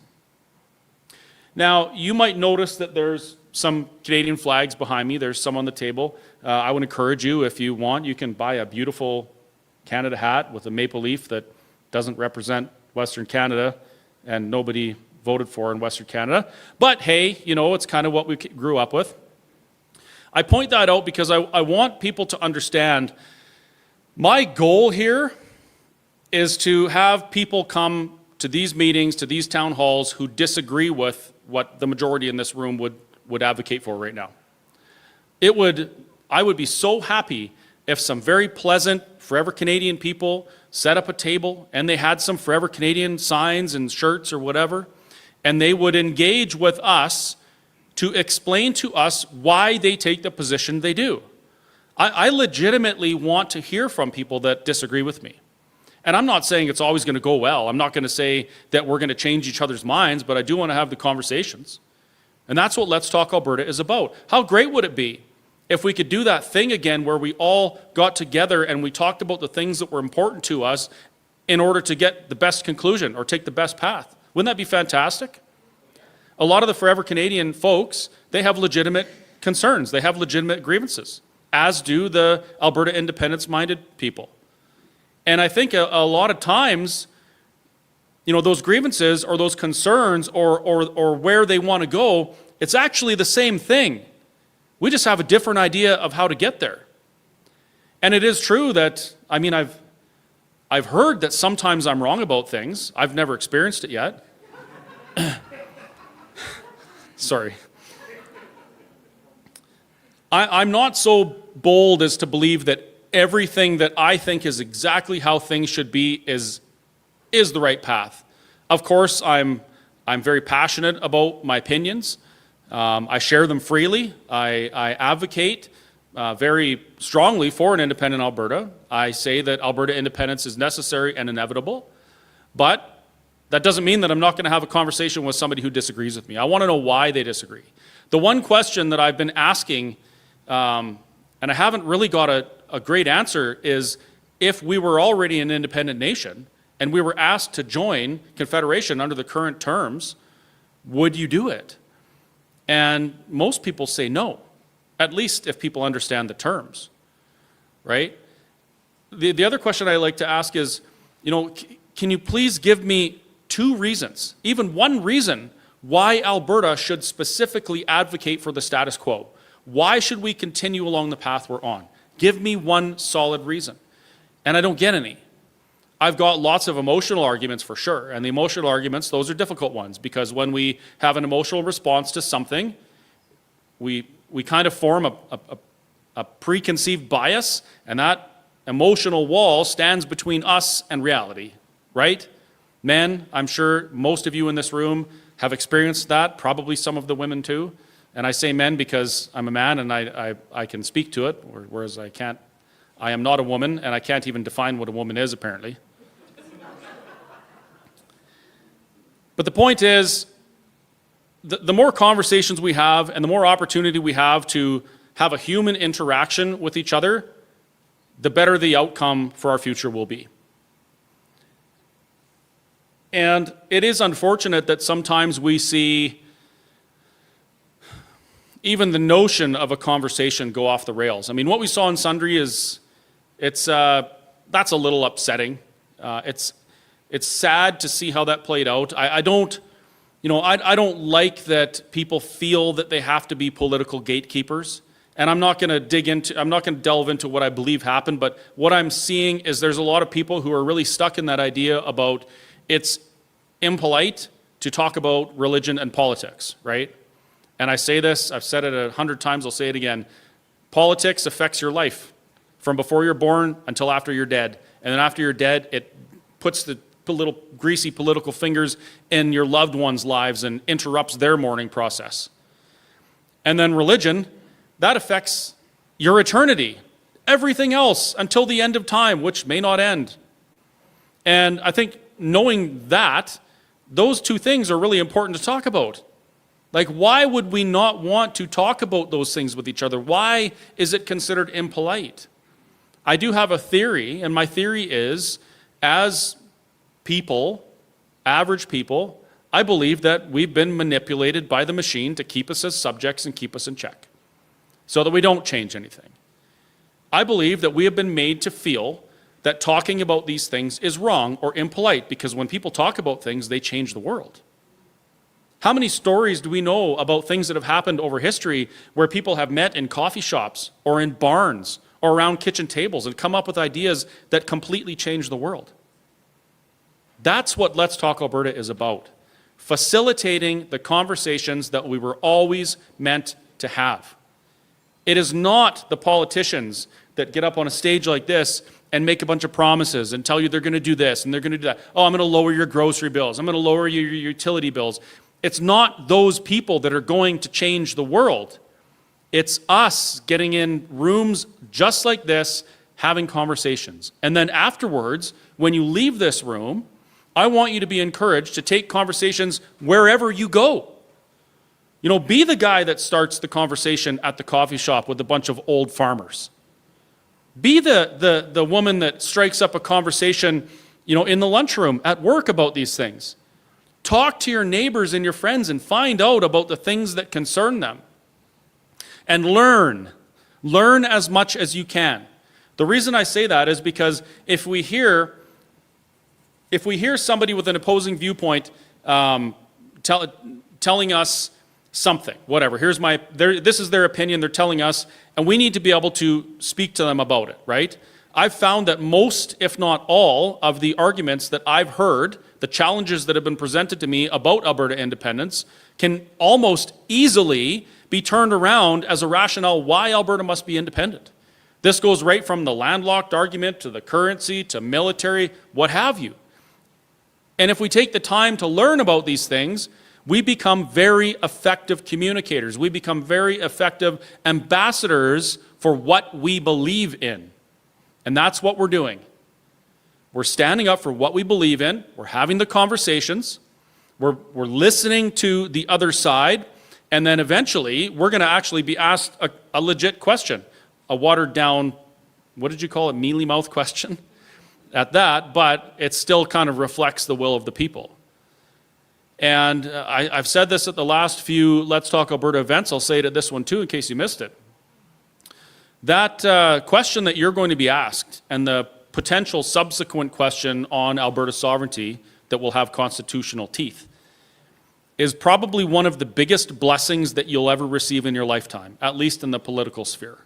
Now, you might notice that there's some Canadian flags behind me. There's some on the table. I would encourage you, if you want, you can buy a beautiful Canada hat with a maple leaf that doesn't represent Western Canada and nobody voted for in Western Canada. But hey, it's kind of what we grew up with. I point that out because I want people to understand my goal here is to have people come to these meetings, to these town halls, who disagree with what the majority in this room would advocate for right now. I would be so happy if some very pleasant Forever Canadian people set up a table and they had some Forever Canadian signs and shirts or whatever, and they would engage with us to explain to us why they take the position they do. I legitimately want to hear from people that disagree with me. And I'm not saying it's always going to go well. I'm not going to say that we're going to change each other's minds, but I do want to have the conversations. And that's what Let's Talk Alberta is about. How great would it be if we could do that thing again where we all got together and we talked about the things that were important to us in order to get the best conclusion or take the best path? Wouldn't that be fantastic? A lot of the Forever Canadian folks, they have legitimate concerns. They have legitimate grievances, as do the Alberta independence-minded people. And I think a lot of times, you know, those grievances or those concerns or where they want to go, it's actually the same thing. We just have a different idea of how to get there. And it is true that, I mean, I've heard that sometimes I'm wrong about things. I've never experienced it yet. Sorry. I'm not so bold as to believe that everything that I think is exactly how things should be is the right path. Of course, I'm very passionate about my opinions. I share them freely. I advocate very strongly for an independent Alberta. I say that Alberta independence is necessary and inevitable, but that doesn't mean that I'm not going to have a conversation with somebody who disagrees with me. I want to know why they disagree. The one question that I've been asking, and I haven't really got a great answer, is if we were already an independent nation and we were asked to join Confederation under the current terms, would you do it? And most people say no, at least if people understand the terms, right? The other question I like to ask is, you know, can you please give me 2 reasons, even one reason, why Alberta should specifically advocate for the status quo? Why should we continue along the path we're on? Give me one solid reason. And I don't get any. I've got lots of emotional arguments for sure, and the emotional arguments, those are difficult ones, because when we have an emotional response to something, we kind of form a preconceived bias, and that emotional wall stands between us and reality, right? Men, I'm sure most of you in this room have experienced that, probably some of the women too. And I say men because I'm a man and I can speak to it, whereas I am not a woman, and I can't even define what a woman is, apparently. But the point is, the more conversations we have and the more opportunity we have to have a human interaction with each other, the better the outcome for our future will be. And it is unfortunate that sometimes we see even the notion of a conversation go off the rails. I mean, what we saw in Sundre that's a little upsetting. It's sad to see how that played out. I don't like that people feel that they have to be political gatekeepers. And I'm not going to delve into what I believe happened, but what I'm seeing is there's a lot of people who are really stuck in that idea about it's impolite to talk about religion and politics, right? And I say this, I've said it 100 times, I'll say it again. Politics affects your life from before you're born until after you're dead. And then after you're dead, it puts the little greasy political fingers in your loved ones' lives and interrupts their mourning process. And then religion, that affects your eternity. Everything else until the end of time, which may not end. And I think knowing that, those 2 things are really important to talk about. Like, why would we not want to talk about those things with each other? Why is it considered impolite? I do have a theory, and my theory is, as people, average people, I believe that we've been manipulated by the machine to keep us as subjects and keep us in check, so that we don't change anything. I believe that we have been made to feel that talking about these things is wrong or impolite, because when people talk about things, they change the world. How many stories do we know about things that have happened over history where people have met in coffee shops or in barns or around kitchen tables and come up with ideas that completely change the world? That's what Let's Talk Alberta is about. Facilitating the conversations that we were always meant to have. It is not the politicians that get up on a stage like this and make a bunch of promises and tell you they're going to do this and they're going to do that. Oh, I'm going to lower your grocery bills. I'm going to lower your utility bills. It's not those people that are going to change the world. It's us getting in rooms just like this, having conversations. And then afterwards, when you leave this room, I want you to be encouraged to take conversations wherever you go. You know, be the guy that starts the conversation at the coffee shop with a bunch of old farmers. Be the woman that strikes up a conversation, you know, in the lunchroom at work about these things. Talk to your neighbors and your friends and find out about the things that concern them. And learn. Learn as much as you can. The reason I say that is because if we hear somebody with an opposing viewpoint telling us something, whatever, this is their opinion, they're telling us, and we need to be able to speak to them about it, right? I've found that most, if not all, of the arguments that I've heard, the challenges that have been presented to me about Alberta independence, can almost easily be turned around as a rationale why Alberta must be independent. This goes right from the landlocked argument to the currency to military, what have you. And if we take the time to learn about these things, we become very effective communicators. We become very effective ambassadors for what we believe in. And that's what we're doing. We're standing up for what we believe in. We're having the conversations. We're listening to the other side. And then eventually, we're going to actually be asked a legit question, a watered down, what did you call it, mealy mouth question at that, but it still kind of reflects the will of the people. And I've said this at the last few Let's Talk Alberta events. I'll say it at this one too in case you missed it. That question that you're going to be asked and the potential subsequent question on Alberta sovereignty that will have constitutional teeth is probably one of the biggest blessings that you'll ever receive in your lifetime, at least in the political sphere.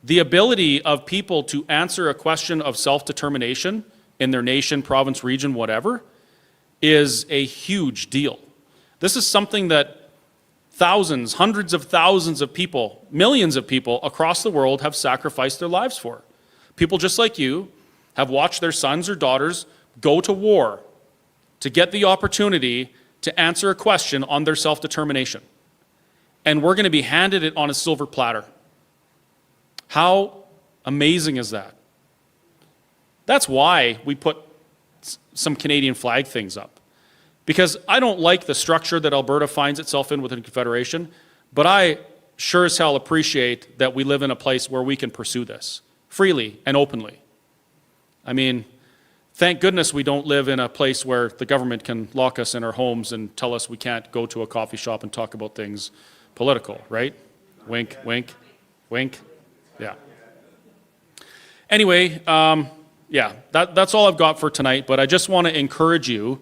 The ability of people to answer a question of self-determination in their nation, province, region, whatever, is a huge deal. This is something that thousands, hundreds of thousands of people, millions of people across the world have sacrificed their lives for. People just like you have watched their sons or daughters go to war to get the opportunity to answer a question on their self-determination. And we're going to be handed it on a silver platter. How amazing is that? That's why we put some Canadian flag things up. Because I don't like the structure that Alberta finds itself in within Confederation, but I sure as hell appreciate that we live in a place where we can pursue this freely and openly. I mean, thank goodness we don't live in a place where the government can lock us in our homes and tell us we can't go to a coffee shop and talk about things political, right? Wink, wink, wink. Yeah. Anyway, that's all I've got for tonight, but I just want to encourage you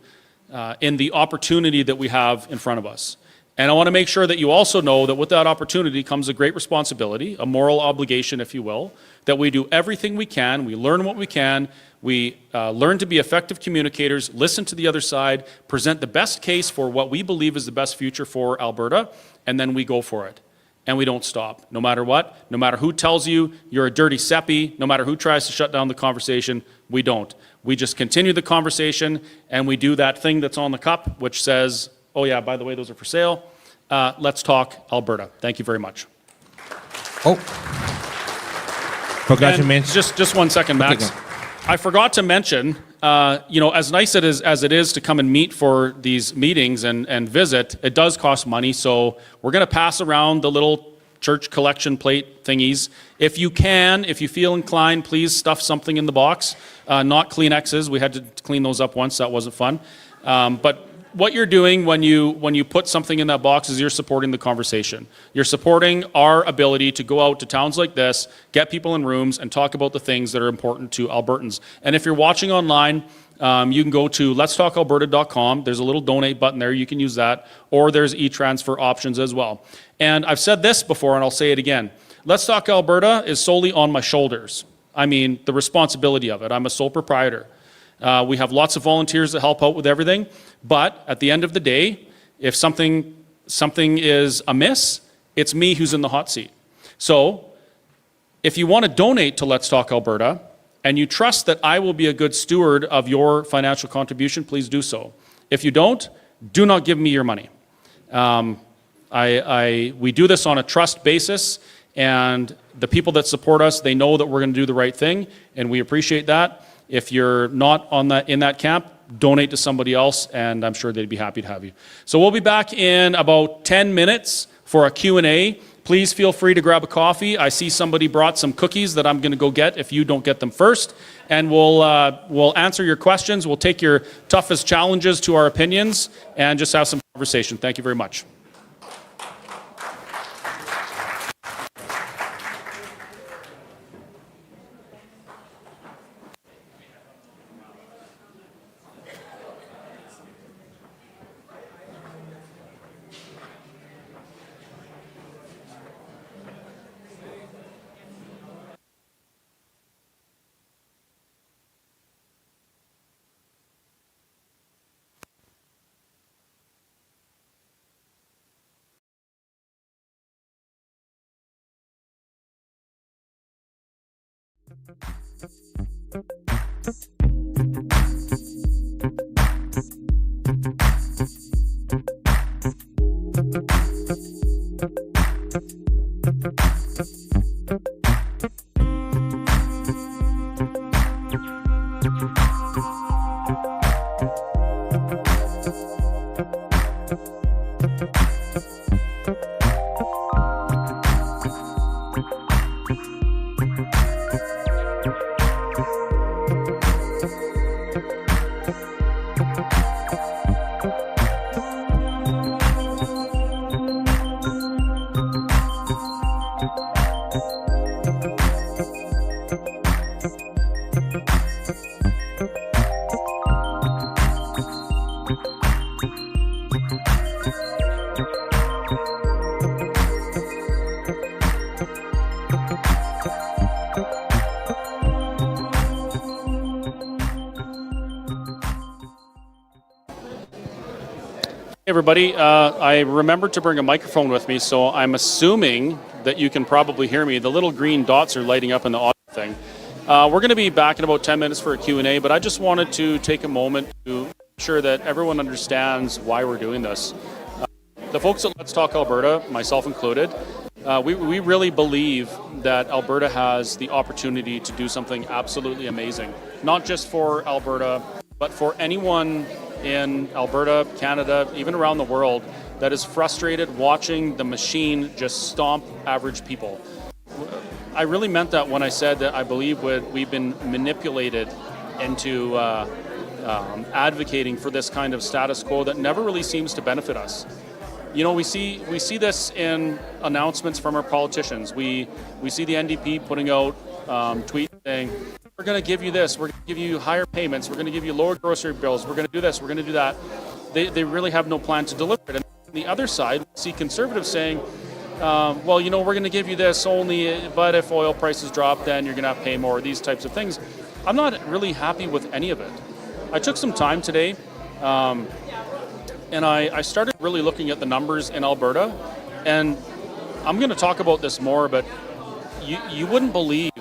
in the opportunity that we have in front of us. And I want to make sure that you also know that with that opportunity comes a great responsibility, a moral obligation, if you will, that we do everything we can, we learn what we can, we learn to be effective communicators, listen to the other side, present the best case for what we believe is the best future for Alberta, and then we go for it. And we don't stop, no matter what, no matter who tells you you're a dirty seppy, no matter who tries to shut down the conversation, we don't. We just continue the conversation, and we do that thing that's on the cup, which says, oh yeah, by the way, those are for sale. Let's talk Alberta. Thank you very much. Oh, forgot to And mention. just 1 second, Max. Okay, I forgot to mention, as nice as it is to come and meet for these meetings and visit, it does cost money. So we're going to pass around the little church collection plate thingies. If you feel inclined, please stuff something in the box. Not Kleenexes. We had to clean those up once. That wasn't fun. But what you're doing when you put something in that box is you're supporting the conversation. You're supporting our ability to go out to towns like this, get people in rooms, and talk about the things that are important to Albertans. And if you're watching online, you can go to letstalkalberta.com. There's a little donate button there. You can use that. Or there's e-transfer options as well. And I've said this before, and I'll say it again. Let's Talk Alberta is solely on my shoulders. I mean, the responsibility of it. I'm a sole proprietor. We have lots of volunteers that help out with everything. But at the end of the day, if something is amiss, it's me who's in the hot seat. So if you want to donate to Let's Talk Alberta, and you trust that I will be a good steward of your financial contribution, please do so. If you don't, do not give me your money. We do this on a trust basis, and the people that support us, they know that we're going to do the right thing, and we appreciate that. If you're not in that camp, donate to somebody else, and I'm sure they'd be happy to have you. So we'll be back in about 10 minutes for a Q&A. Please feel free to grab a coffee. I see somebody brought some cookies that I'm going to go get if you don't get them first. And we'll answer your questions. We'll take your toughest challenges to our opinions and just have some conversation. Thank you very much. Hey everybody, I remembered to bring a microphone with me, so I'm assuming that you can probably hear me. The little green dots are lighting up in the audio thing. We're going to be back in about 10 minutes for a Q&A, but I just wanted to take a moment to make sure that everyone understands why we're doing this. The folks at Let's Talk Alberta, myself included, we really believe that Alberta has the opportunity to do something absolutely amazing, not just for Alberta, but for anyone in Alberta, Canada, even around the world, that is frustrated watching the machine just stomp average people. I really meant that when I said that I believe we've been manipulated into advocating for this kind of status quo that never really seems to benefit us. You know, we see this in announcements from our politicians. We see the NDP putting out tweets saying, we're going to give you this, we're going to give you higher payments, we're going to give you lower grocery bills, we're going to do this, we're going to do that. They really have no plan to deliver it. And on the other side, we see Conservatives saying, well, you know, we're going to give you this only, but if oil prices drop, then you're going to have to pay more, these types of things. I'm not really happy with any of it. I took some time today, and I started really looking at the numbers in Alberta, and I'm going to talk about this more, but you wouldn't believe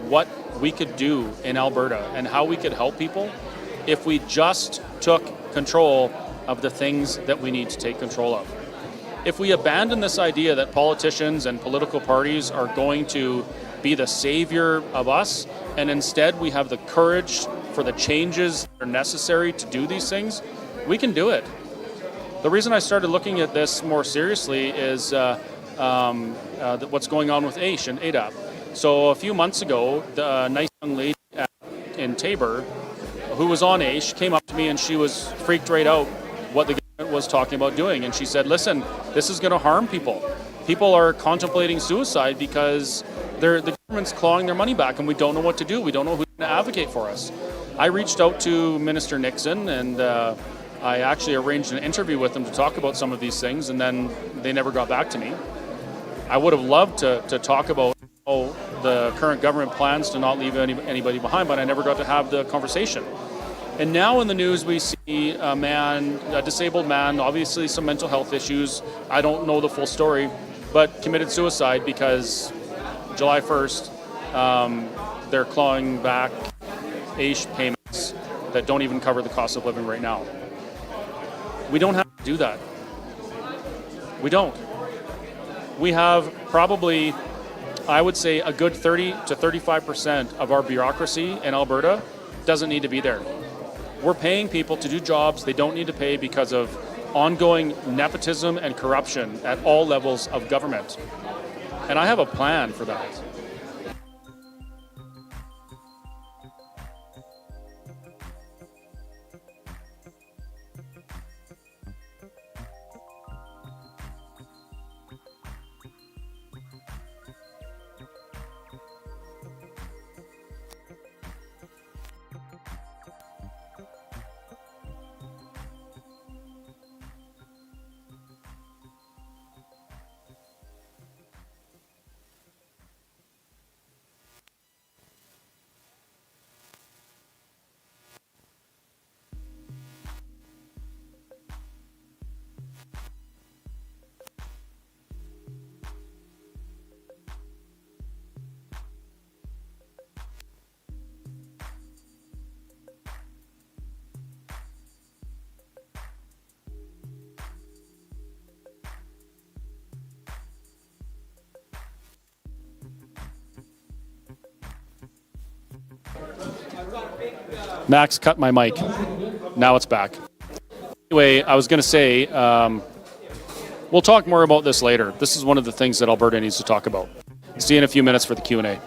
what we could do in Alberta and how we could help people if we just took control of the things that we need to take control of. If we abandon this idea that politicians and political parties are going to be the savior of us, and instead we have the courage for the changes that are necessary to do these things, we can do it. The reason I started looking at this more seriously is what's going on with AISH and ADAP. So a few months ago, the nice young lady in Tabor who was on AISH came up to me and she was freaked right out what the government was talking about doing. And she said, listen, this is going to harm people. People are contemplating suicide because the government's clawing their money back and we don't know what to do. We don't know who's going to advocate for us. I reached out to Minister Nixon and I actually arranged an interview with them to talk about some of these things, and then they never got back to me. I would have loved to talk about the current government plans to not leave anybody behind, but I never got to have the conversation. And now in the news we see a disabled man, obviously some mental health issues, I don't know the full story, but committed suicide because July 1st, they're clawing back AISH payments that don't even cover the cost of living right now. We don't have to do that. We don't. We have probably, I would say, a good 30 to 35% of our bureaucracy in Alberta doesn't need to be there. We're paying people to do jobs they don't need to pay because of ongoing nepotism and corruption at all levels of government. And I have a plan for that. Max cut my mic. Now it's back. Anyway, I was going to say, we'll talk more about this later. This is one of the things that Alberta needs to talk about. See you in a few minutes for the Q&A.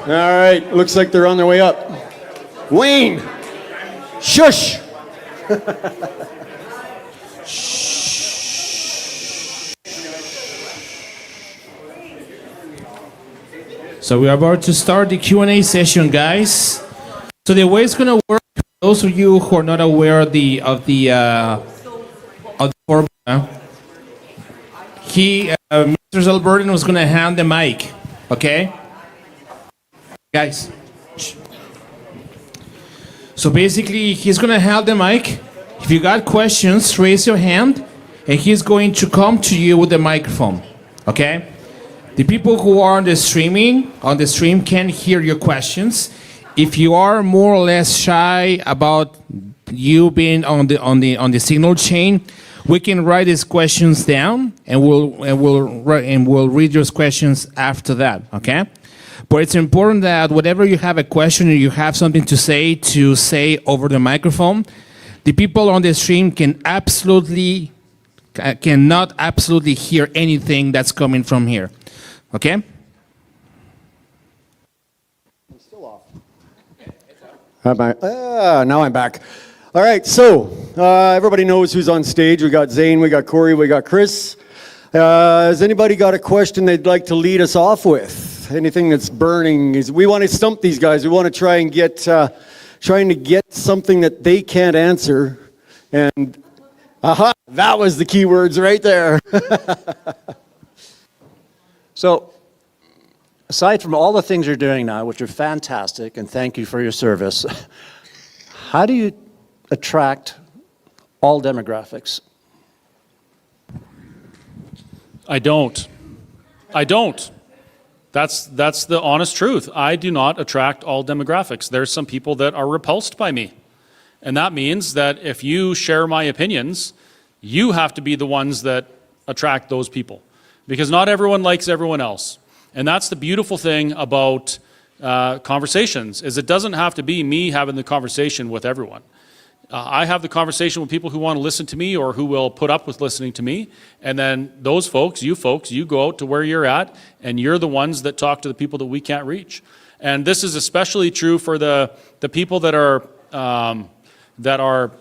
All right, looks like they're on their way up. Wayne, shush. So we're about to start the Q&A session, guys. So the way it's going to work, for those of you who are not aware of the formula, Mr. Albertan was going to hand the mic, okay? Guys. Shh. So basically, he's going to hand the mic. If you got questions, raise your hand, and he's going to come to you with the microphone, okay? The people who are on the stream can hear your questions. If you are more or less shy about you being on the signal chain, we can write these questions down, and we'll read your questions after that. Okay? But it's important that whenever you have a question or you have something to say over the microphone. The people on the stream cannot absolutely hear anything that's coming from here. Okay? Now I'm back. All right, so everybody knows who's on stage. We got Zane, we got Cory, we got Chris. Has anybody got a question they'd like to lead us off with? Anything that's burning? We want to stump these guys. We want to try and get something that they can't answer. And aha, that was the key words right there. So, aside from all the things you're doing now, which are fantastic, and thank you for your service, how do you attract all demographics? I don't. That's the honest truth. I do not attract all demographics. There's some people that are repulsed by me. And that means that if you share my opinions, you have to be the ones that attract those people. Because not everyone likes everyone else. And that's the beautiful thing about conversations, is it doesn't have to be me having the conversation with everyone. I have the conversation with people who want to listen to me or who will put up with listening to me. And then those folks, you go out to where you're at, and you're the ones that talk to the people that we can't reach. And this is especially true for the people that are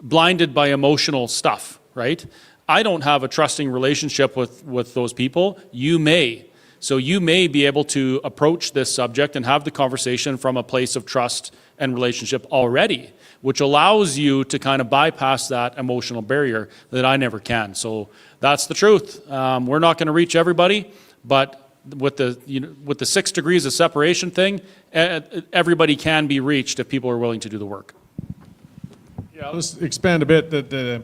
blinded by emotional stuff, right? I don't have a trusting relationship with those people. You may. So you may be able to approach this subject and have the conversation from a place of trust and relationship already, which allows you to kind of bypass that emotional barrier that I never can. So that's the truth. We're not going to reach everybody, but with the 6 degrees of separation thing, everybody can be reached if people are willing to do the work. Yeah, let's expand a bit. That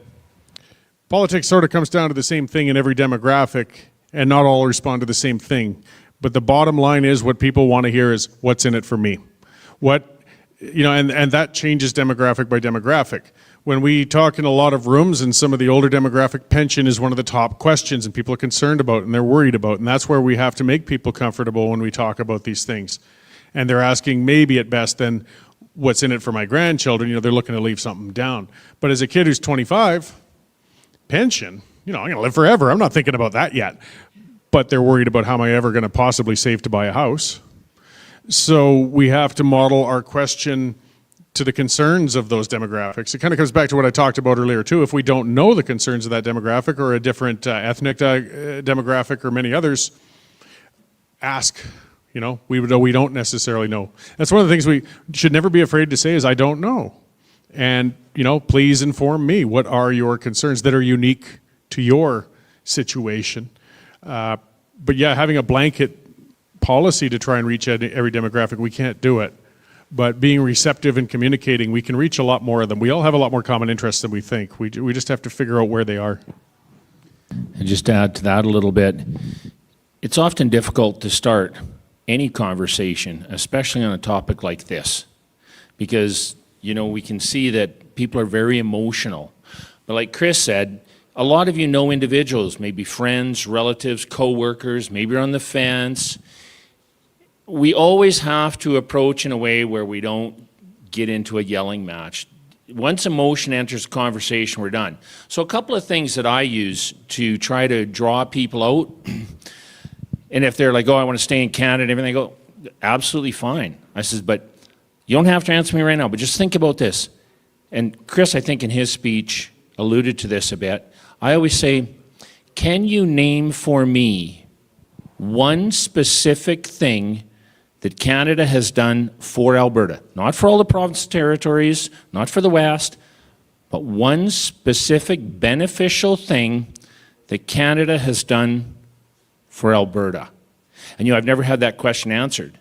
politics sort of comes down to the same thing in every demographic, and not all respond to the same thing. But the bottom line is what people want to hear is what's in it for me. And that changes demographic by demographic. When we talk in a lot of rooms, and some of the older demographic, pension is one of the top questions and people are concerned about and they're worried about. And that's where we have to make people comfortable when we talk about these things. And they're asking maybe at best then, what's in it for my grandchildren? They're looking to leave something down. But as a kid who's 25, pension, I'm going to live forever. I'm not thinking about that yet. But they're worried about how am I ever going to possibly save to buy a house. So we have to model our question to the concerns of those demographics. It kind of comes back to what I talked about earlier too. If we don't know the concerns of that demographic or a different ethnic demographic or many others, ask. We don't necessarily know. That's one of the things we should never be afraid to say is I don't know. And please inform me. What are your concerns that are unique to your situation? But yeah, having a blanket policy to try and reach every demographic, we can't do it. But being receptive and communicating, we can reach a lot more of them. We all have a lot more common interests than we think. We just have to figure out where they are. And just to add to that a little bit, it's often difficult to start any conversation, especially on a topic like this, because, we can see that people are very emotional. But like Chris said, a lot of you know individuals, maybe friends, relatives, co-workers, maybe you're on the fence. We always have to approach in a way where we don't get into a yelling match. Once emotion enters the conversation, we're done. So a couple of things that I use to try to draw people out, and if they're like, oh, I want to stay in Canada and everything, I go, absolutely fine. I says, but you don't have to answer me right now, but just think about this. And Chris, I think in his speech, alluded to this a bit. I always say, can you name for me one specific thing that Canada has done for Alberta? Not for all the province territories, not for the West, but one specific beneficial thing that Canada has done for Alberta. And I've never had that question answered.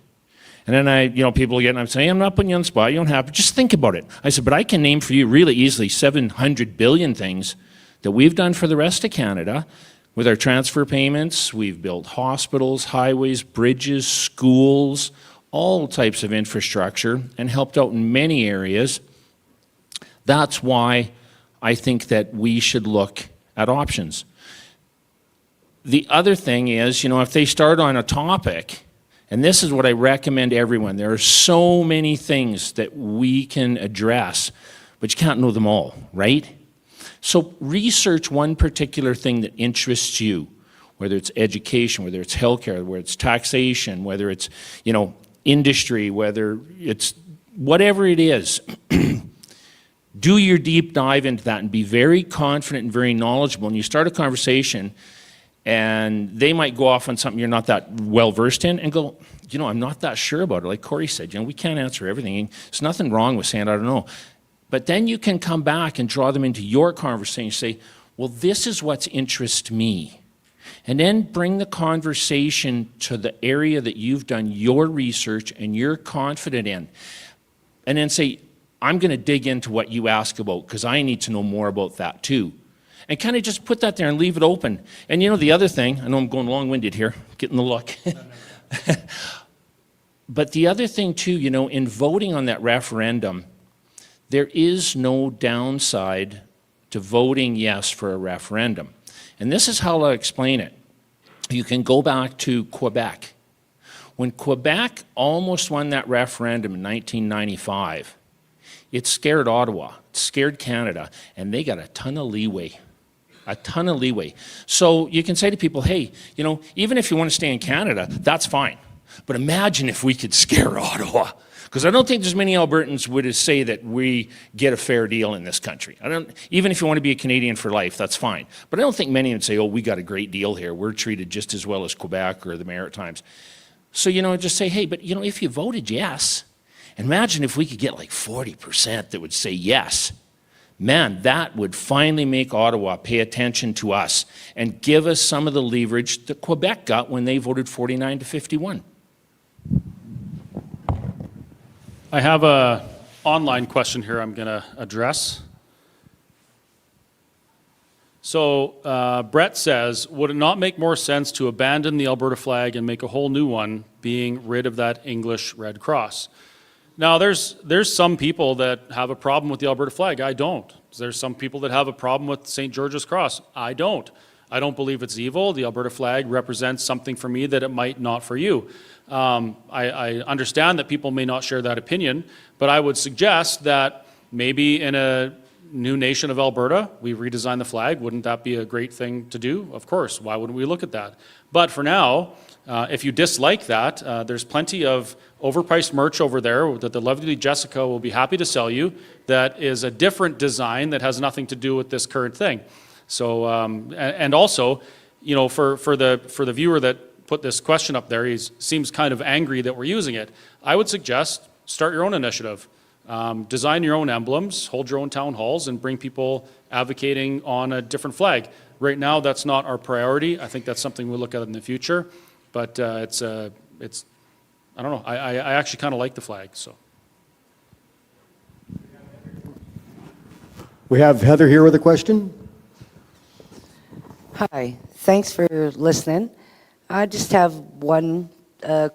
And then people get, and I'm saying, I'm not putting you on the spot, you don't have to, just think about it. I said, but I can name for you really easily 700 billion things that we've done for the rest of Canada. With our transfer payments, we've built hospitals, highways, bridges, schools, all types of infrastructure, and helped out in many areas. That's why I think that we should look at options. The other thing is, if they start on a topic And this is what I recommend everyone. There are so many things that we can address, but you can't know them all, right? So research one particular thing that interests you, whether it's education, whether it's healthcare, whether it's taxation, whether it's, industry, whether it's whatever it is. Do your deep dive into that and be very confident and very knowledgeable. And you start a conversation and they might go off on something you're not that well versed in and go, I'm not that sure about it. Like Cory said, we can't answer everything. There's nothing wrong with saying, I don't know. But then you can come back and draw them into your conversation and say, well, this is what's interests me. And then bring the conversation to the area that you've done your research and you're confident in. And then say, I'm going to dig into what you ask about because I need to know more about that too. And kind of just put that there and leave it open. And the other thing, I know I'm going long-winded here, getting the look. But the other thing too, in voting on that referendum, there is no downside to voting yes for a referendum. And this is how I'll explain it. You can go back to Quebec. When Quebec almost won that referendum in 1995, it scared Ottawa, it scared Canada, and they got a ton of leeway. A ton of leeway. So you can say to people, hey, even if you want to stay in Canada, that's fine. But imagine if we could scare Ottawa. Because I don't think there's many Albertans would say that we get a fair deal in this country. Even if you want to be a Canadian for life, that's fine. But I don't think many would say, oh, we got a great deal here. We're treated just as well as Quebec or the Maritimes. So, just say, hey, but, if you voted yes, imagine if we could get like 40% that would say yes. Man, that would finally make Ottawa pay attention to us and give us some of the leverage that Quebec got when they voted 49-51. I have an online question here I'm going to address. So Brett says, would it not make more sense to abandon the Alberta flag and make a whole new one, being rid of that English Red Cross? Now, there's some people that have a problem with the Alberta flag. I don't. There's some people that have a problem with St. George's Cross. I don't. I don't believe it's evil. The Alberta flag represents something for me that it might not for you. I understand that people may not share that opinion, but I would suggest that maybe in a new nation of Alberta, we redesign the flag. Wouldn't that be a great thing to do? Of course. Why wouldn't we look at that? But for now, if you dislike that, there's plenty of overpriced merch over there that the lovely Jessica will be happy to sell you that is a different design that has nothing to do with this current thing. So, and also, for the viewer that put this question up there, he seems kind of angry that we're using it. I would suggest start your own initiative. Design your own emblems, hold your own town halls, and bring people advocating on a different flag. Right now, that's not our priority. I think that's something we'll look at in the future. But it's I don't know. I actually kind of like the flag. So We have Heather here with a question. Hi, thanks for listening. I just have one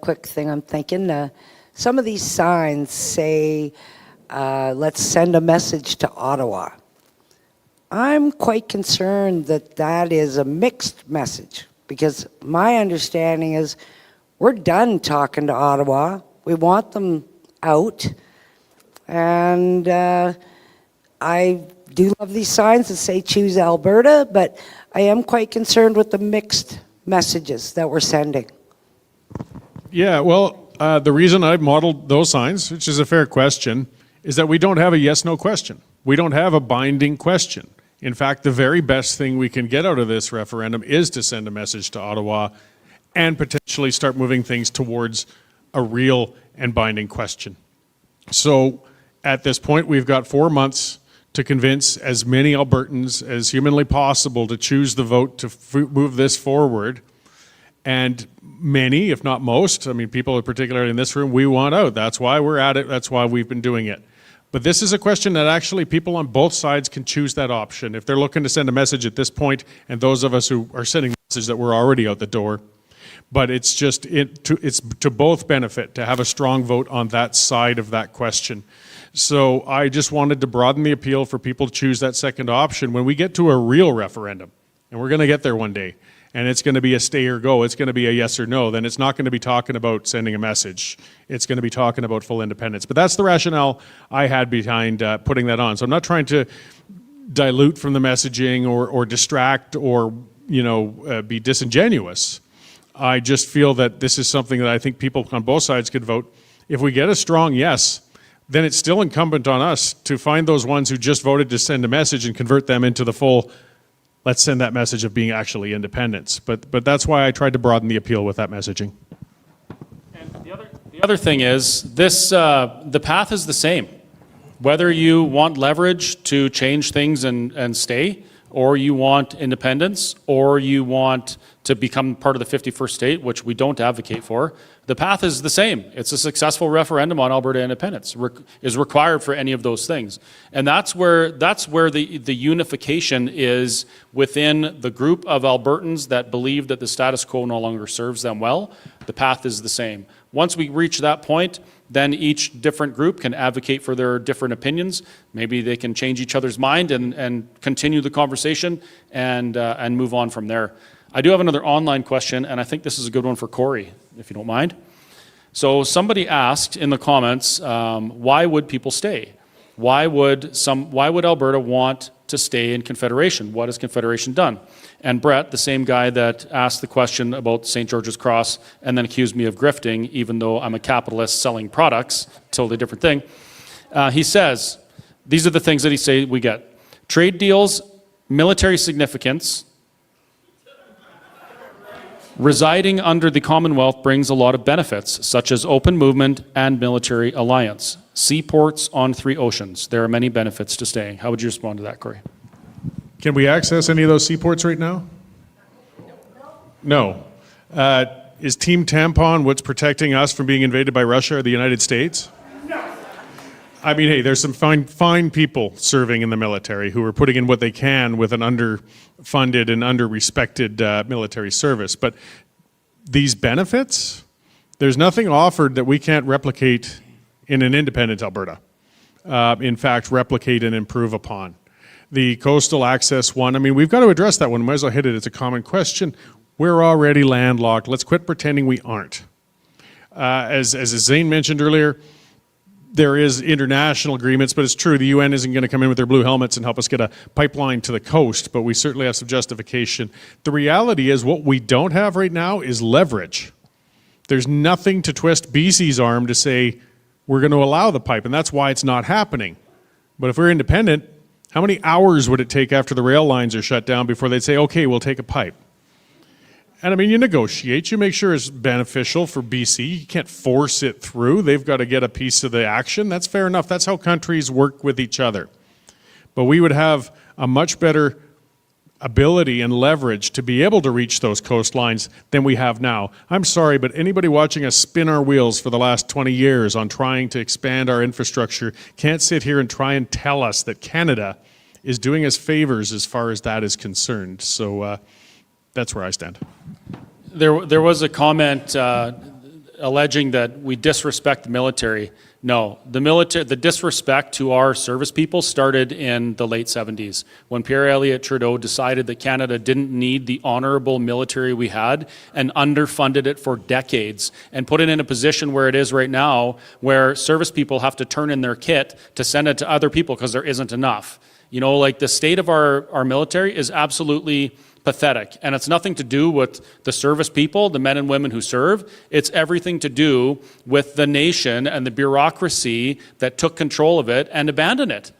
quick thing I'm thinking. Some of these signs say, let's send a message to Ottawa. I'm quite concerned that that is a mixed message, because my understanding is we're done talking to Ottawa. We want them out. And I do love these signs that say choose Alberta, but I am quite concerned with the mixed messages that we're sending. Yeah, well, the reason I've modeled those signs, which is a fair question, is that we don't have a yes-no question. We don't have a binding question. In fact, the very best thing we can get out of this referendum is to send a message to Ottawa and potentially start moving things towards a real and binding question. So at this point, we've got 4 months to convince as many Albertans as humanly possible to choose the vote to move this forward. And many, if not most, I mean, people particularly in this room, we want out. That's why we're at it. That's why we've been doing it. But this is a question that actually people on both sides can choose that option. If they're looking to send a message at this point, and those of us who are sending a message that we're already out the door, but it's just, it's to both benefit to have a strong vote on that side of that question. So I just wanted to broaden the appeal for people to choose that second option when we get to a real referendum, and we're going to get there one day. and it's going to be a stay or go, it's going to be a yes or no, then it's not going to be talking about sending a message. It's going to be talking about full independence. But that's the rationale I had behind putting that on. So I'm not trying to dilute from the messaging or distract or be disingenuous. I just feel that this is something that I think people on both sides could vote. If we get a strong yes, then it's still incumbent on us to find those ones who just voted to send a message and convert them into the full, let's send that message of being actually independence. But that's why I tried to broaden the appeal with that messaging. And the other thing is, the path is the same. Whether you want leverage to change things and stay, or you want independence, or you want to become part of the 51st state, which we don't advocate for, the path is the same. It's a successful referendum on Alberta independence is required for any of those things. And that's where the unification is within the group of Albertans that believe that the status quo no longer serves them well. The path is the same. Once we reach that point, then each different group can advocate for their different opinions. Maybe they can change each other's mind and continue the conversation and move on from there. I do have another online question, and I think this is a good one for Cory, if you don't mind. So somebody asked in the comments, why would people stay? Why would Alberta want to stay in Confederation? What has Confederation done? And Brett, the same guy that asked the question about St. George's Cross and then accused me of grifting, even though I'm a capitalist selling products, totally different thing. He says, these are the things that he say we get. Trade deals, military significance, residing under the Commonwealth brings a lot of benefits, such as open movement and military alliance. Seaports on 3 oceans. There are many benefits to staying. How would you respond to that, Cory? Can we access any of those seaports right now? No. Is Team Tampon what's protecting us from being invaded by Russia or the United States? No. I mean, hey, there's some fine people serving in the military who are putting in what they can with an underfunded and under-respected military service. But these benefits, there's nothing offered that we can't replicate in an independent Alberta. In fact, replicate and improve upon. The coastal access one, I mean, we've got to address that one. Might as well hit it. It's a common question. We're already landlocked. Let's quit pretending we aren't. As Zane mentioned earlier, there is international agreements, but it's true, the UN isn't going to come in with their blue helmets and help us get a pipeline to the coast, but we certainly have some justification. The reality is what we don't have right now is leverage. There's nothing to twist BC's arm to say we're going to allow the pipe, and that's why it's not happening. But if we're independent, how many hours would it take after the rail lines are shut down before they'd say, okay, we'll take a pipe? And I mean, you negotiate, you make sure it's beneficial for BC. You can't force it through. They've got to get a piece of the action. That's fair enough. That's how countries work with each other. But we would have a much better ability and leverage to be able to reach those coastlines than we have now. I'm sorry, but anybody watching us spin our wheels for the last 20 years on trying to expand our infrastructure can't sit here and try and tell us that Canada is doing us favors as far as that is concerned. So that's where I stand. There was a comment alleging that we disrespect the military. No, the disrespect to our service people started in the late 70s when Pierre Elliott Trudeau decided that Canada didn't need the honorable military we had and underfunded it for decades and put it in a position where it is right now, where service people have to turn in their kit to send it to other people because there isn't enough. You know, like the state of our military is absolutely pathetic. And it's nothing to do with the service people, the men and women who serve. It's everything to do with the nation and the bureaucracy that took control of it and abandoned it.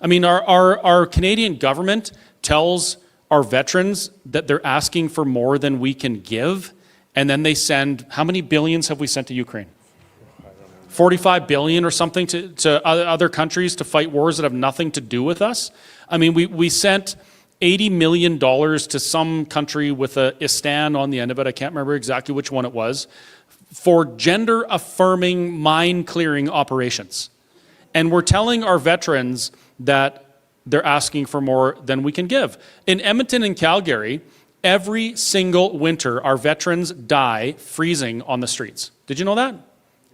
I mean, our Canadian government tells our veterans that they're asking for more than we can give, and then they send, how many billions have we sent to Ukraine? 45 billion or something to other countries to fight wars that have nothing to do with us. I mean, we sent $80 million to some country with a Istan on the end of it. I can't remember exactly which one it was, for gender-affirming mine-clearing operations. And we're telling our veterans that they're asking for more than we can give. In Edmonton and Calgary, every single winter, our veterans die freezing on the streets. Did you know that?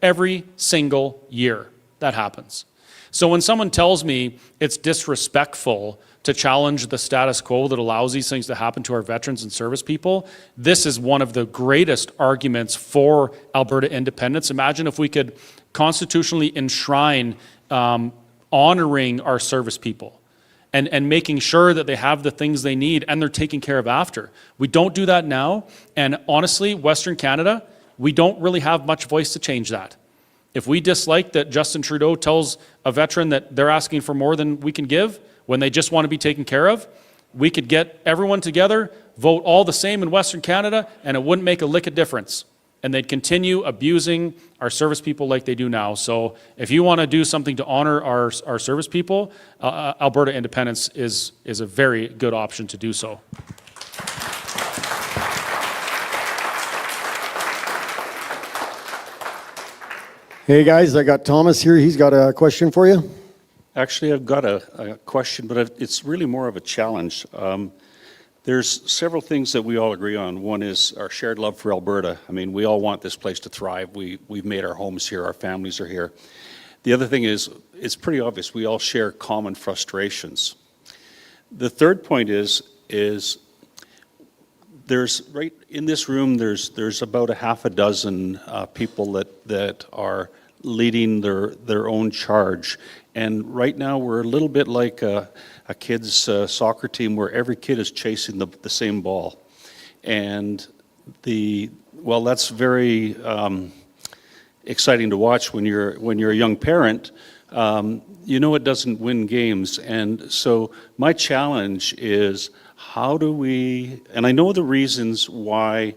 Every single year that happens. So when someone tells me it's disrespectful to challenge the status quo that allows these things to happen to our veterans and service people, this is one of the greatest arguments for Alberta independence. Imagine if we could constitutionally enshrine honoring our service people and making sure that they have the things they need and they're taken care of after. We don't do that now, and honestly, Western Canada, we don't really have much voice to change that. If we dislike that Justin Trudeau tells a veteran that they're asking for more than we can give when they just want to be taken care of, we could get everyone together, vote all the same in Western Canada, and it wouldn't make a lick of difference. And they'd continue abusing our service people like they do now. So if you want to do something to honor our service people, Alberta independence is a very good option to do so. Hey guys, I got Thomas here. He's got a question for you. Actually, I've got a question, but it's really more of a challenge. There's several things that we all agree on. One is our shared love for Alberta. I mean, we all want this place to thrive. We've made our homes here. Our families are here. The other thing is, it's pretty obvious. We all share common frustrations. The third point is there's right in this room, there's about a half a dozen people that are leading their own charge. And right now we're a little bit like a kid's soccer team where every kid is chasing the same ball. And that's very exciting to watch when you're a young parent. It doesn't win games. And so my challenge is, how do we, and I know the reasons why,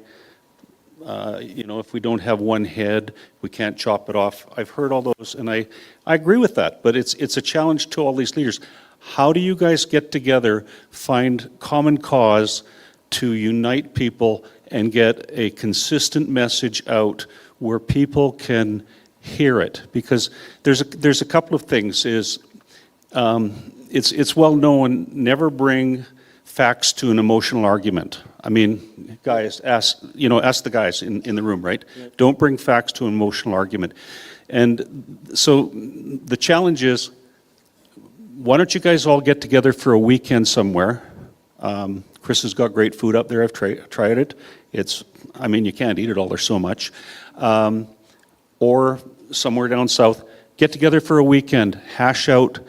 if we don't have one head, we can't chop it off. I've heard all those, and I agree with that, but it's a challenge to all these leaders. How do you guys get together, find common cause to unite people and get a consistent message out where people can hear it? Because there's a couple of things. It's well known, never bring facts to an emotional argument. I mean, guys, ask the guys in the room, right? Yeah. Don't bring facts to an emotional argument. And so the challenge is, why don't you guys all get together for a weekend somewhere? Chris has got great food up there. I've tried it. You can't eat it all. There's so much. Or somewhere down south, get together for a weekend, hash out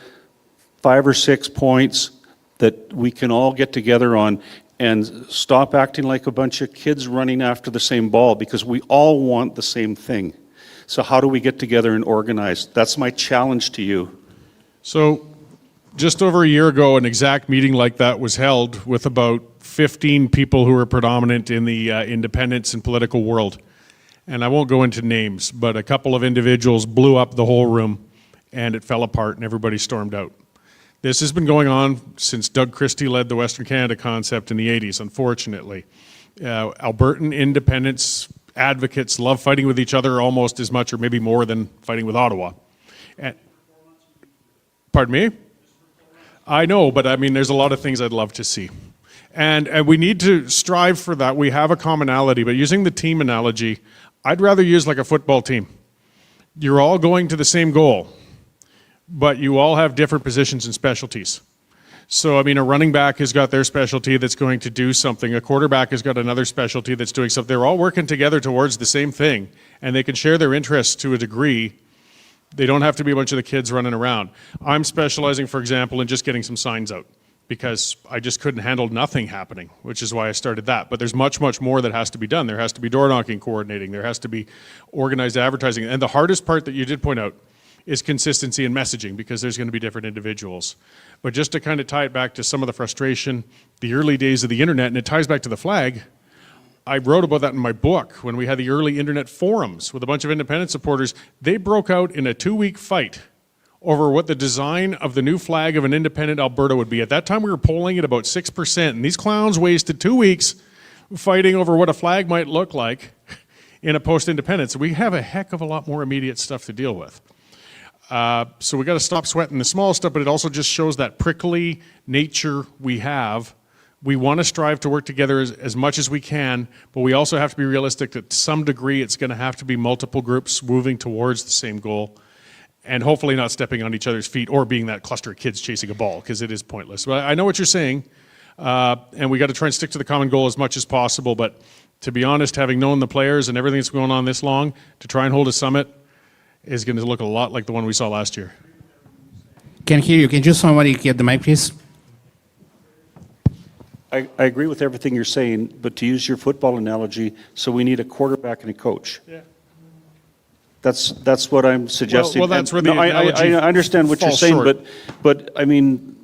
5 or 6 points that we can all get together on, and stop acting like a bunch of kids running after the same ball, because we all want the same thing. So how do we get together and organize? That's my challenge to you. So just over a year ago, an exact meeting like that was held with about 15 people who were predominant in the independence and political world. And I won't go into names, but a couple of individuals blew up the whole room, and it fell apart, and everybody stormed out. This has been going on since Doug Christie led the Western Canada concept in the 80s, unfortunately. Albertan independence advocates love fighting with each other almost as much or maybe more than fighting with Ottawa. Pardon me? I know, but there's a lot of things I'd love to see. And we need to strive for that. We have a commonality, but using the team analogy, I'd rather use like a football team. You're all going to the same goal, but you all have different positions and specialties. So, a running back has got their specialty that's going to do something. A quarterback has got another specialty that's doing something. They're all working together towards the same thing, and they can share their interests to a degree. They don't have to be a bunch of the kids running around. I'm specializing, for example, in just getting some signs out, because I just couldn't handle nothing happening, which is why I started that. But there's much, much more that has to be done. There has to be door knocking coordinating. There has to be organized advertising. And the hardest part that you did point out is consistency in messaging, because there's going to be different individuals. But just to kind of tie it back to some of the frustration, the early days of the internet, and it ties back to the flag, I wrote about that in my book when we had the early internet forums with a bunch of independent supporters. They broke out in a 2-week fight over what the design of the new flag of an independent Alberta would be. At that time, we were polling at about 6%, and these clowns wasted 2 weeks fighting over what a flag might look like in a post-independence. We have a heck of a lot more immediate stuff to deal with. So we got to stop sweating the small stuff, but it also just shows that prickly nature we have. We want to strive to work together as much as we can, but we also have to be realistic that to some degree it's going to have to be multiple groups moving towards the same goal. and hopefully not stepping on each other's feet or being that cluster of kids chasing a ball, because it is pointless. But I know what you're saying, and we got to try and stick to the common goal as much as possible. But to be honest, having known the players and everything that's going on this long, to try and hold a summit is going to look a lot like the one we saw last year. Can't hear you. Can you somebody get the mic, please? I agree with everything you're saying, but to use your football analogy, so we need a quarterback and a coach. Yeah. That's what I'm suggesting. Well, that's where the I analogy understand what you're falls saying, short. but I mean,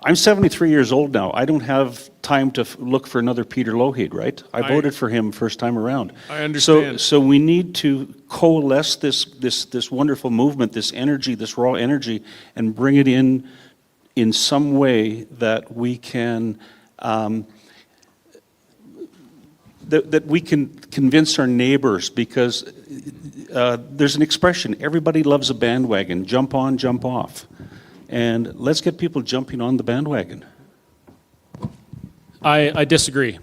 I'm 73 years old now. I don't have time to look for another Peter Lougheed, right? I voted for him first time around. I understand. So we need to coalesce this wonderful movement, this energy, this raw energy, and bring it in some way that we can that we can convince our neighbors, because there's an expression, everybody loves a bandwagon, jump on, jump off. And let's get people jumping on the bandwagon. I disagree.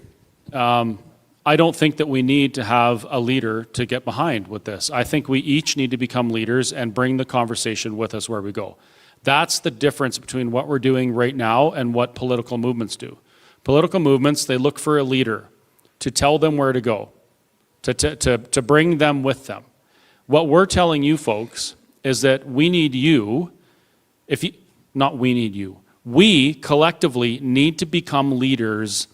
I don't think that we need to have a leader to get behind with this. I think we each need to become leaders and bring the conversation with us where we go. That's the difference between what we're doing right now and what political movements do. Political movements, they look for a leader to tell them where to go, to bring them with them. What we're telling you folks is that we need you, not we need you, we collectively need to become leaders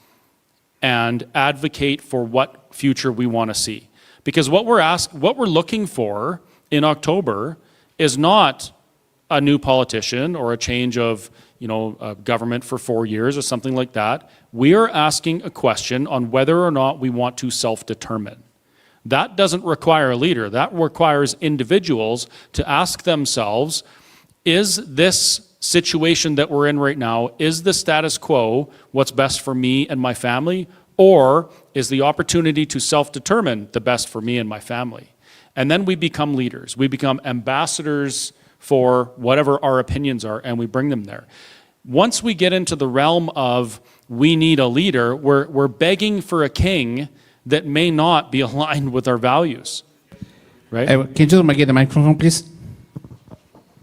and advocate for what future we want to see. Because what we're looking for in October is not a new politician or a change of, a government for 4 years or something like that. We are asking a question on whether or not we want to self-determine. That doesn't require a leader. That requires individuals to ask themselves, is this situation that we're in right now, is the status quo what's best for me and my family, or is the opportunity to self-determine the best for me and my family? And then we become leaders. We become ambassadors for whatever our opinions are, and we bring them there. Once we get into the realm of we need a leader, we're begging for a king that may not be aligned with our values, right? Can you just get the microphone, please?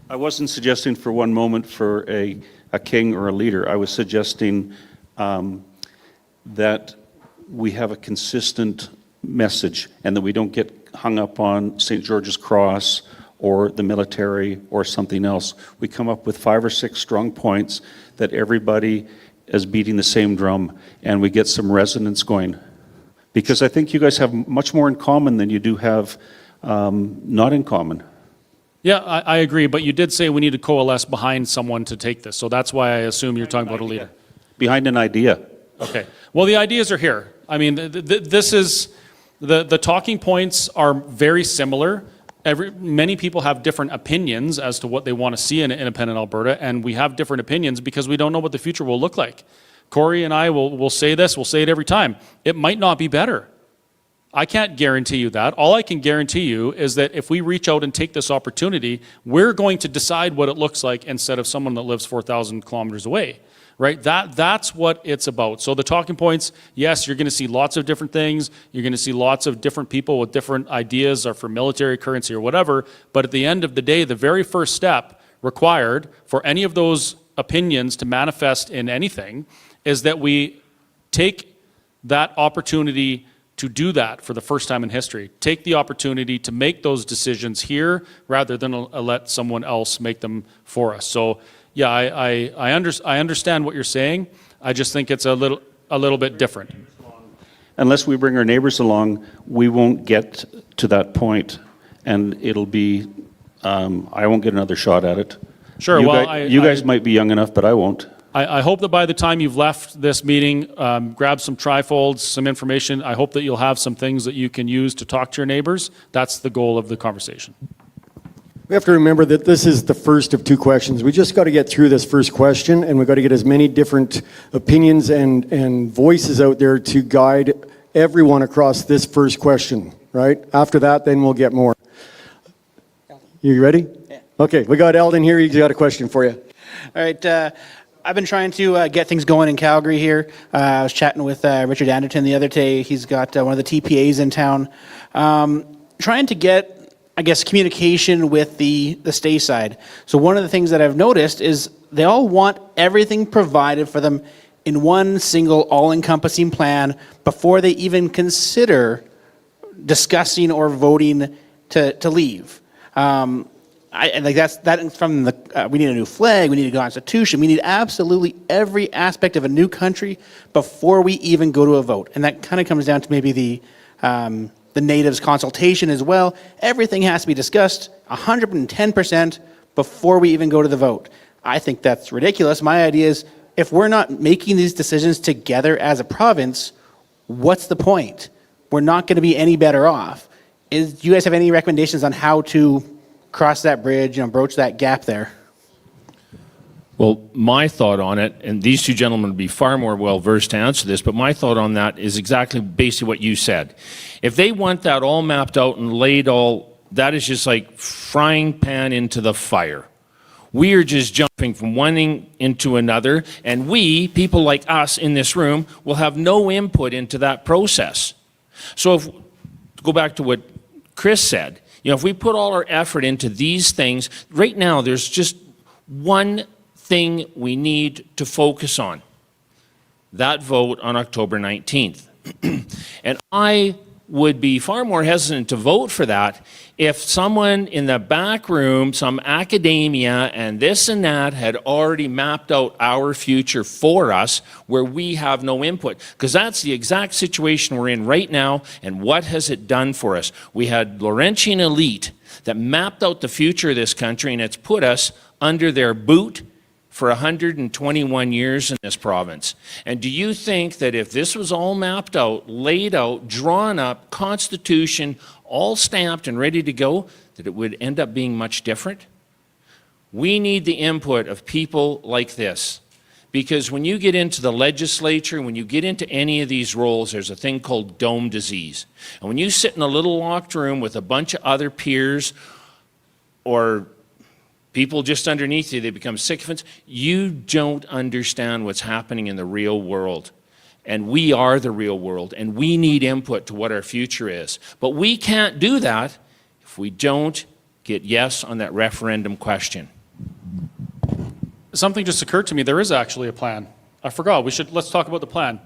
I wasn't suggesting for one moment for a king or a leader. I was suggesting that we have a consistent message and that we don't get hung up on St. George's Cross or the military or something else. We come up with 5 or 6 strong points that everybody is beating the same drum, and we get some resonance going. Because I think you guys have much more in common than you do have not in common. Yeah, I agree, but you did say we need to coalesce behind someone to take this, so that's why I assume you're talking about a leader. Behind an idea. Okay, well, the ideas are here. I mean, this is, the talking points are very similar. Many people have different opinions as to what they want to see in independent Alberta, and we have different opinions because we don't know what the future will look like. Cory and I will say this, we'll say it every time. It might not be better. I can't guarantee you that. All I can guarantee you is that if we reach out and take this opportunity, we're going to decide what it looks like instead of someone that lives 4,000 kilometers away, right? That's what it's about. So the talking points, yes, you're going to see lots of different things. You're going to see lots of different people with different ideas or for military currency or whatever. But at the end of the day, the very first step required for any of those opinions to manifest in anything is that we take that opportunity to do that for the first time in history. Take the opportunity to make those decisions here rather than let someone else make them for us. So yeah, I understand what you're saying. I just think it's a little bit different. Unless we bring our neighbors along, we won't get to that point, and it'll be, I won't get another shot at it. Sure, You guys might be young enough, but I won't. I hope that by the time you've left this meeting, grab some trifolds, some information. I hope that you'll have some things that you can use to talk to your neighbors. That's the goal of the conversation. We have to remember that this is the first of 2 questions. We just got to get through this first question, and we've got to get as many different opinions and voices out there to guide everyone across this first question, right? After that, then we'll get more. You ready? Yeah. Okay, we got Eldon here. He's got a question for you. All right. I've been trying to get things going in Calgary here. I was chatting with Richard Anderton the other day. He's got one of the TPAs in town. Trying to get I guess, communication with the stay side. So one of the things that I've noticed is they all want everything provided for them in one single all-encompassing plan before they even consider discussing or voting to leave. That's from the, we need a new flag, we need a constitution, we need absolutely every aspect of a new country before we even go to a vote. And that kind of comes down to maybe the natives consultation as well. Everything has to be discussed 110% before we even go to the vote. I think that's ridiculous. My idea is, if we're not making these decisions together as a province, what's the point? We're not going to be any better off. Do you guys have any recommendations on how to cross that bridge, broach that gap there? Well, my thought on it, and these two gentlemen would be far more well-versed to answer this, but my thought on that is exactly basically what you said. If they want that all mapped out and laid all, that is just like frying pan into the fire. We are just jumping from one thing into another, and we, people like us in this room, will have no input into that process. So to go back to what Chris said, if we put all our effort into these things, right now there's just one thing we need to focus on. That vote on October 19th. And I would be far more hesitant to vote for that if someone in the back room, some academia and this and that had already mapped out our future for us where we have no input. Because that's the exact situation we're in right now, and what has it done for us? We had Laurentian elite that mapped out the future of this country, and it's put us under their boot for 121 years in this province. And do you think that if this was all mapped out, laid out, drawn up, constitution, all stamped and ready to go, that it would end up being much different? We need the input of people like this. Because when you get into the legislature, when you get into any of these roles, there's a thing called dome disease. And when you sit in a little locked room with a bunch of other peers or people just underneath you, they become sycophants. You don't understand what's happening in the real world. And we are the real world, and we need input to what our future is. But we can't do that if we don't get yes on that referendum question. Something just occurred to me. There is actually a plan. I forgot. Let's talk about the plan.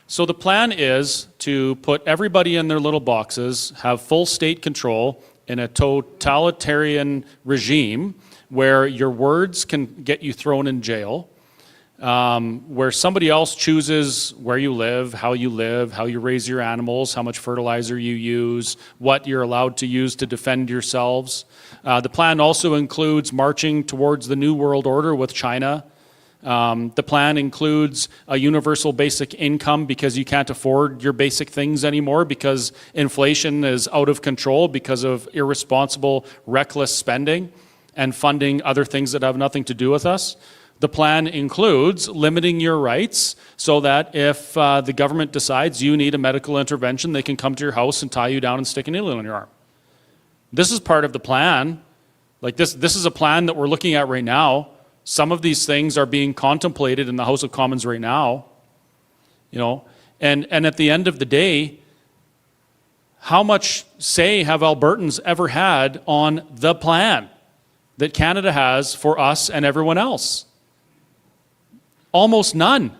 So the plan is to put everybody in their little boxes, have full state control in a totalitarian regime where your words can get you thrown in jail, where somebody else chooses where you live, how you raise your animals, how much fertilizer you use, what you're allowed to use to defend yourselves. The plan also includes marching towards the New World Order with China. The plan includes a universal basic income because you can't afford your basic things anymore because inflation is out of control because of irresponsible, reckless spending and funding other things that have nothing to do with us. The plan includes limiting your rights so that if the government decides you need a medical intervention, they can come to your house and tie you down and stick a needle in your arm. This is part of the plan. Like this is a plan that we're looking at right now. Some of these things are being contemplated in the House of Commons right now. And at the end of the day, how much say have Albertans ever had on the plan that Canada has for us and everyone else? Almost none.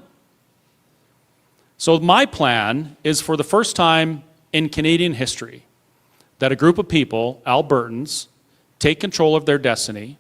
So my plan is, for the first time in Canadian history, that a group of people, Albertans, take control of their destiny,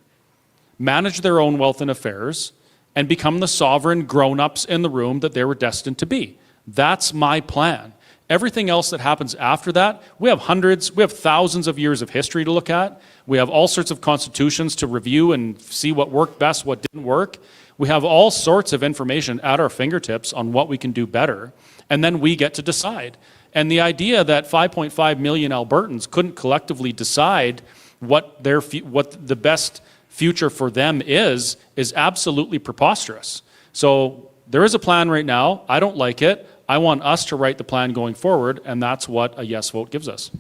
manage their own wealth and affairs, and become the sovereign grown-ups in the room that they were destined to be. That's my plan. Everything else that happens after that, we have thousands of years of history to look at. We have all sorts of constitutions to review and see what worked best, what didn't work. We have all sorts of information at our fingertips on what we can do better, and then we get to decide. And the idea that 5.5 million Albertans couldn't collectively decide what the best future for them is absolutely preposterous. So there is a plan right now. I don't like it. I want us to write the plan going forward, and that's what a yes vote gives us.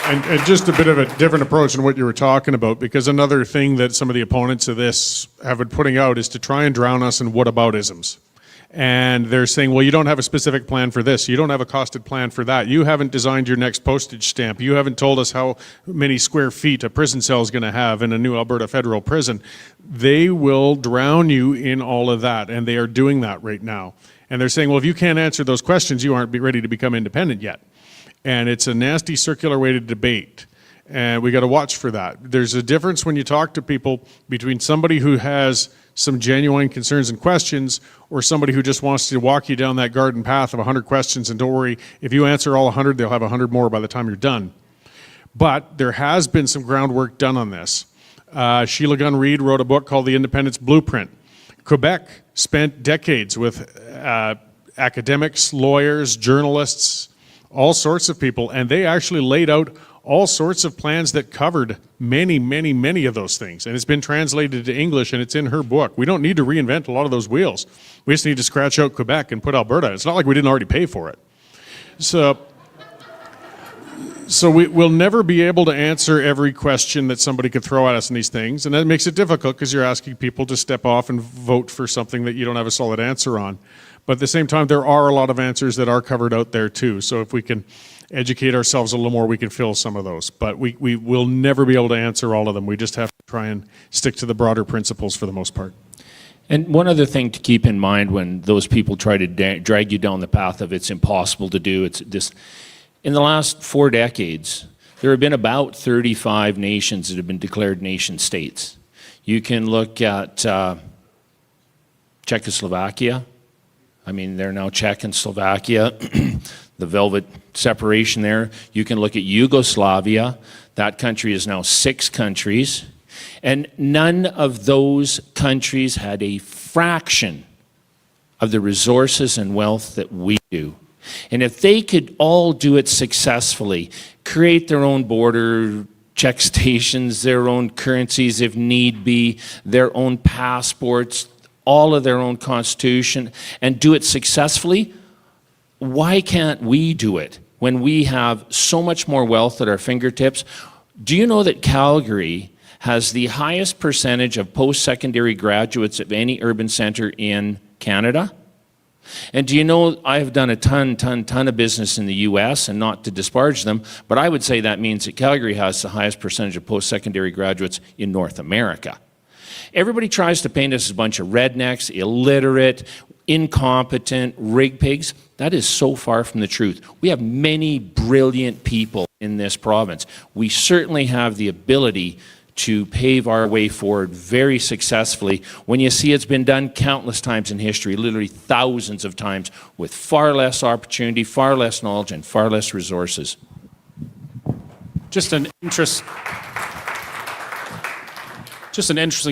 And just a bit of a different approach than what you were talking about, because another thing that some of the opponents of this have been putting out is to try and drown us in whataboutisms. And they're saying, well, you don't have a specific plan for this. You don't have a costed plan for that. You haven't designed your next postage stamp. You haven't told us how many square feet a prison cell is going to have in a new Alberta federal prison. They will drown you in all of that, and they are doing that right now. And they're saying, well, if you can't answer those questions, you aren't ready to become independent yet. And it's a nasty circular way to debate. And we got to watch for that. There's a difference when you talk to people between somebody who has some genuine concerns and questions or somebody who just wants to walk you down that garden path of 100 questions, and don't worry, if you answer all 100, they'll have 100 more by the time you're done. But there has been some groundwork done on this. Sheila Gunn Reid wrote a book called The Independence Blueprint. Quebec spent decades with academics, lawyers, journalists, all sorts of people, and they actually laid out all sorts of plans that covered many, many, many of those things. And it's been translated to English, and it's in her book. We don't need to reinvent a lot of those wheels. We just need to scratch out Quebec and put Alberta. It's not like we didn't already pay for it. So we'll never be able to answer every question that somebody could throw at us in these things, and that makes it difficult because you're asking people to step off and vote for something that you don't have a solid answer on. But at the same time, there are a lot of answers that are covered out there too. So if we can educate ourselves a little more, we can fill some of those. But we will never be able to answer all of them. We just have to try and stick to the broader principles for the most part. And one other thing to keep in mind when those people try to drag you down the path of it's impossible to do, it's this. In the last 4 decades, there have been about 35 nations that have been declared nation states. You can look at Czechoslovakia. I mean, they're now Czech and Slovakia, the velvet separation there. You can look at Yugoslavia. That country is now 6 countries. And none of those countries had a fraction of the resources and wealth that we do. And if they could all do it successfully, create their own border check stations, their own currencies if need be, their own passports, all of their own constitution, and do it successfully, why can't we do it when we have so much more wealth at our fingertips? Do you know that Calgary has the highest percentage of post-secondary graduates of any urban center in Canada? And do you know, I've done a ton of business in the US, and not to disparage them, but I would say that means that Calgary has the highest percentage of post-secondary graduates in North America. Everybody tries to paint us as a bunch of rednecks, illiterate, incompetent, rig pigs. That is so far from the truth. We have many brilliant people in this province. We certainly have the ability to pave our way forward very successfully when you see it's been done countless times in history, literally thousands of times, with far less opportunity, far less knowledge, and far less resources. Just an interesting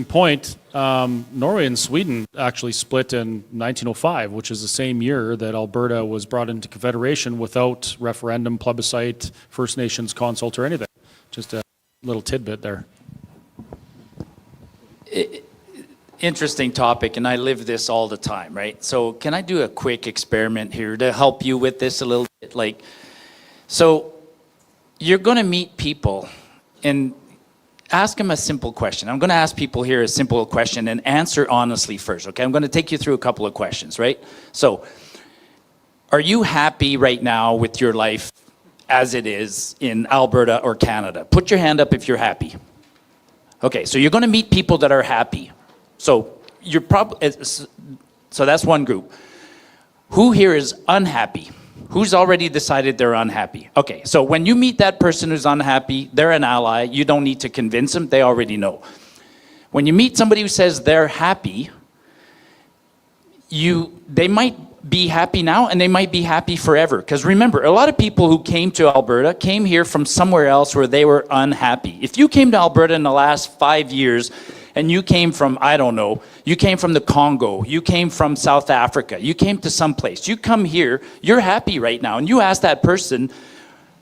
point. Norway and Sweden actually split in 1905, which is the same year that Alberta was brought into Confederation without referendum, plebiscite, First Nations consult, or anything. Just a little tidbit there. Interesting topic, and I live this all the time, right? So can I do a quick experiment here to help you with this a little bit? So you're going to meet people and ask them a simple question. I'm going to ask people here a simple question and answer honestly first, okay? I'm going to take you through a couple of questions, right? So are you happy right now with your life as it is in Alberta or Canada? Put your hand up if you're happy. Okay, so you're going to meet people that are happy. So you're so that's one group. Who here is unhappy? Who's already decided they're unhappy? Okay, so when you meet that person who's unhappy, they're an ally. You don't need to convince them. They already know. When you meet somebody who says they're happy, they might be happy now and they might be happy forever. Because remember, a lot of people who came to Alberta came here from somewhere else where they were unhappy. If you came to Alberta in the last 5 years and you came from, I don't know, you came from the Congo, you came from South Africa, you came to some place, you come here, you're happy right now, and you ask that person,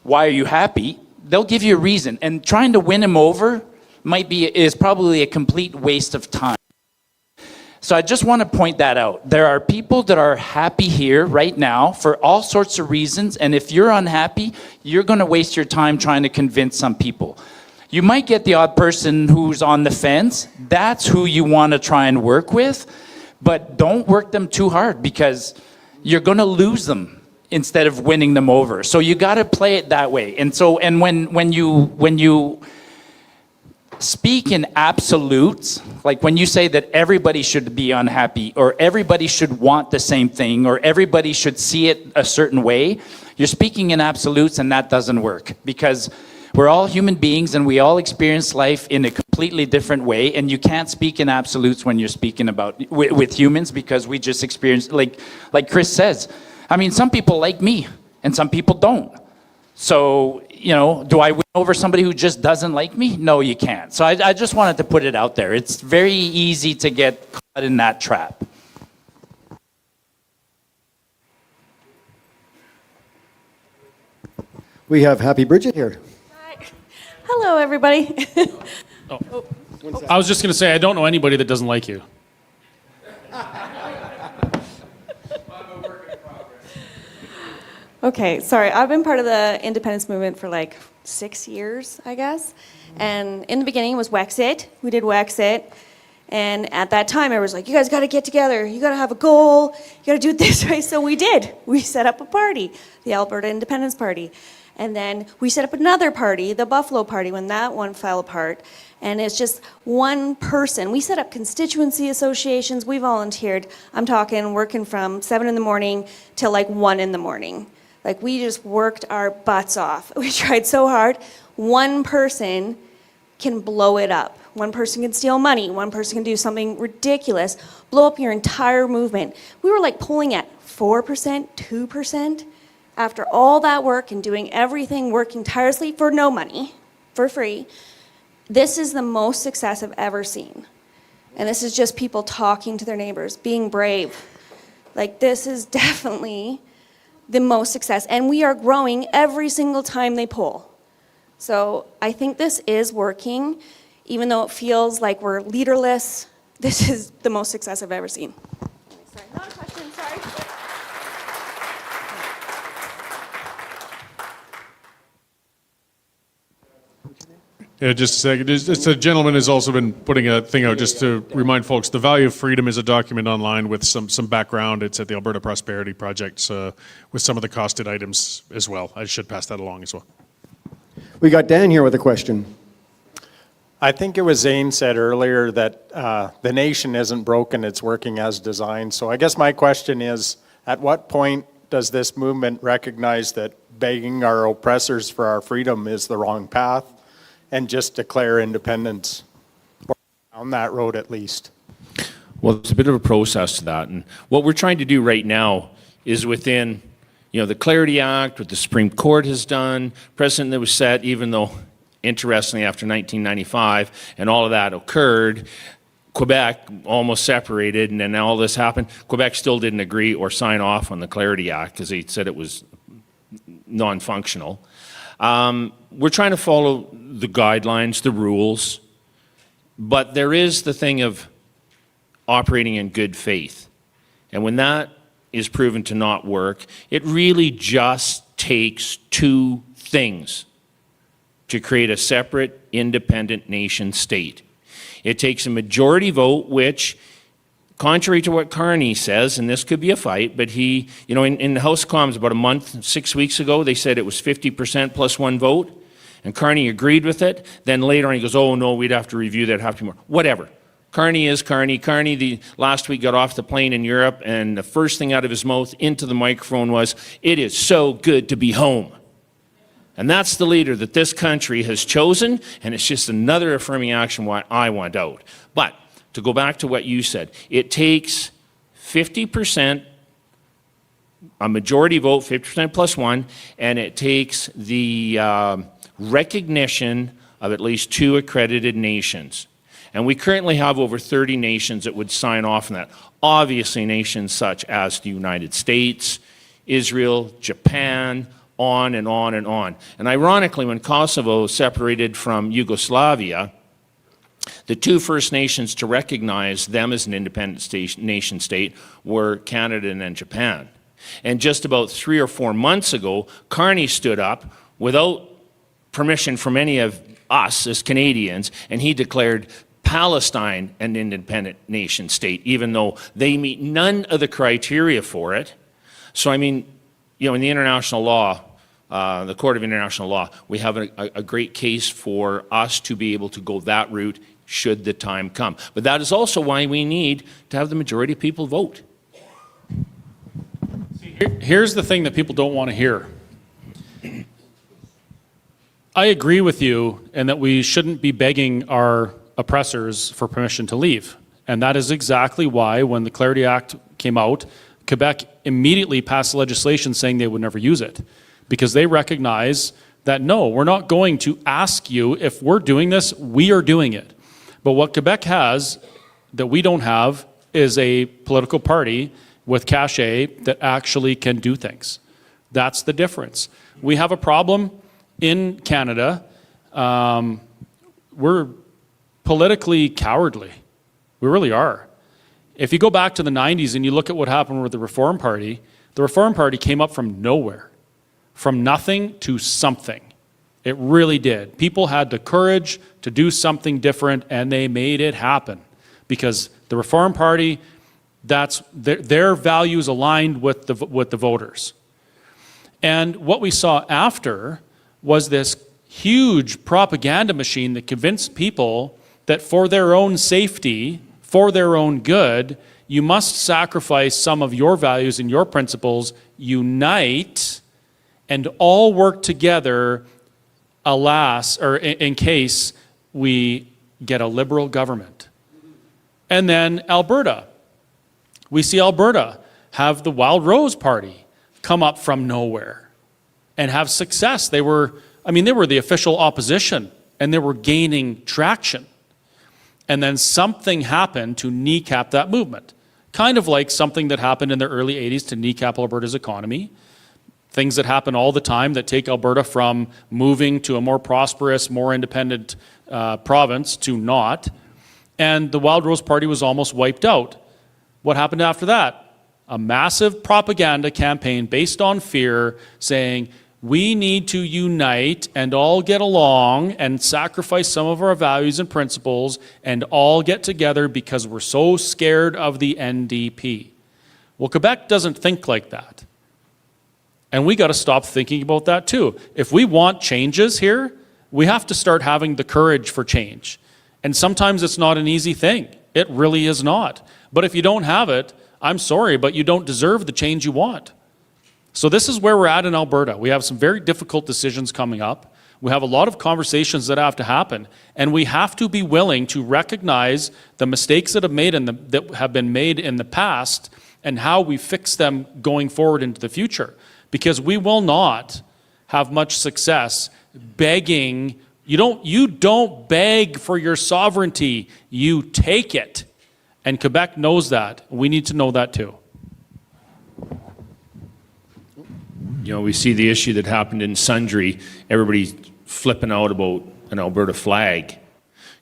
why are you happy? They'll give you a reason, and trying to win them over is probably a complete waste of time. So I just want to point that out. There are people that are happy here right now for all sorts of reasons, and if you're unhappy, you're going to waste your time trying to convince some people. You might get the odd person who's on the fence. That's who you want to try and work with. but don't work them too hard because you're going to lose them instead of winning them over. So you got to play it that way. And so, and when you speak in absolutes, like when you say that everybody should be unhappy or everybody should want the same thing or everybody should see it a certain way, you're speaking in absolutes, and that doesn't work because we're all human beings and we all experience life in a completely different way, and you can't speak in absolutes when you're speaking about with humans because we just experience, like Chris says, I mean, some people like me and some people don't. So, you know, do I win over somebody who just doesn't like me? No, you can't. So I just wanted to put it out there. It's very easy to get caught in that trap. We have Happy Bridget here. Hello, everybody. I was just going to say, I don't know anybody that doesn't like you. Okay, sorry. I've been part of the independence movement for like 6 years, I guess. And in the beginning it was Wexit. We did Wexit. And at that time, I was like, you guys got to get together. You got to have a goal. You got to do it this way. So we did. We set up a party, the Alberta Independence Party. And then we set up another party, the Buffalo Party, when that one fell apart. And it's just one person. We set up constituency associations. We volunteered. I'm talking working from 7 in the morning till like 1 in the morning. Like, we just worked our butts off. We tried so hard. One person can blow it up. One person can steal money. One person can do something ridiculous, blow up your entire movement. We were like polling at 4%, 2%. After all that work and doing everything, working tirelessly for no money, for free, this is the most success I've ever seen. And this is just people talking to their neighbors, being brave. Like, this is definitely the most success. And we are growing every single time they poll. So I think this is working. Even though it feels like we're leaderless, this is the most success I've ever seen. Sorry, not a question, sorry. Yeah, just a second. Just a gentleman has also been putting a thing out just to remind folks, The Value of Freedom is a document online with some background. It's at the Alberta Prosperity Project with some of the costed items as well. I should pass that along as well. We got Dan here with a question. I think it was Zane said earlier that the nation isn't broken, it's working as designed. So I guess my question is, at what point does this movement recognize that begging our oppressors for our freedom is the wrong path and just declare independence, or down that road at least? Well, it's a bit of a process to that. And what we're trying to do right now is within, the Clarity Act, what the Supreme Court has done, precedent that was set, even though, interestingly, after 1995 and all of that occurred, Quebec almost separated, and then all this happened. Quebec still didn't agree or sign off on the Clarity Act because they said it was non-functional. We're trying to follow the guidelines, the rules, but there is the thing of operating in good faith. And when that is proven to not work, it really just takes two things to create a separate, independent nation state. It takes a majority vote, which, contrary to what Carney says, and this could be a fight, but he, in the House of Commons about 6 weeks ago, they said it was 50% plus one vote, and Carney agreed with it. Then later on he goes, oh no, we'd have to review that, have to be more. Whatever. Carney is Carney. Carney, last week, got off the plane in Europe, and the first thing out of his mouth into the microphone was, "It is so good to be home." And that's the leader that this country has chosen, and it's just another affirming action why I want out. But to go back to what you said, it takes 50%, a majority vote, 50% plus one, and it takes the recognition of at least 2 accredited nations. And we currently have over 30 nations that would sign off on that. Obviously, nations such as the United States, Israel, Japan, on and on and on. And ironically, when Kosovo separated from Yugoslavia, the 2 First Nations to recognize them as an independent nation state were Canada and then Japan. And just about 3 or 4 months ago, Carney stood up without permission from any of us as Canadians, and he declared Palestine an independent nation state, even though they meet none of the criteria for it. So, I mean, you know, in the international law, the Court of International Law, we have a great case for us to be able to go that route should the time come. But that is also why we need to have the majority of people vote. Here's the thing that people don't want to hear. I agree with you in that we shouldn't be begging our oppressors for permission to leave. And that is exactly why when the Clarity Act came out, Quebec immediately passed legislation saying they would never use it. Because they recognize that, no, we're not going to ask you if we're doing this, we are doing it. But what Quebec has that we don't have is a political party with cachet that actually can do things. That's the difference. We have a problem in Canada. We're politically cowardly. We really are. If you go back to the 90s and you look at what happened with the Reform Party came up from nowhere. From nothing to something. It really did. People had the courage to do something different, and they made it happen. Because the Reform Party, that's their values aligned with the voters. And what we saw after was this huge propaganda machine that convinced people that for their own safety, for their own good, you must sacrifice some of your values and your principles, unite, and all work together, alas, or in case we get a liberal government. And then Alberta. We see Alberta have the Wild Rose Party come up from nowhere and have success. They were the official opposition, and they were gaining traction. And then something happened to kneecap that movement. Kind of like something that happened in the early 80s to kneecap Alberta's economy. Things that happen all the time that take Alberta from moving to a more prosperous, more independent province to not. And the Wild Rose Party was almost wiped out. What happened after that? A massive propaganda campaign based on fear saying, we need to unite and all get along and sacrifice some of our values and principles and all get together because we're so scared of the NDP. Well, Quebec doesn't think like that. And we got to stop thinking about that too. If we want changes here, we have to start having the courage for change. And sometimes it's not an easy thing. It really is not. But if you don't have it, I'm sorry, but you don't deserve the change you want. So this is where we're at in Alberta. We have some very difficult decisions coming up. We have a lot of conversations that have to happen. And we have to be willing to recognize the mistakes that have been made in the past and how we fix them going forward into the future. Because we will not have much success begging. You don't beg for your sovereignty, you take it. And Quebec knows that. We need to know that too. You know, we see the issue that happened in Sundre, everybody flipping out about an Alberta flag.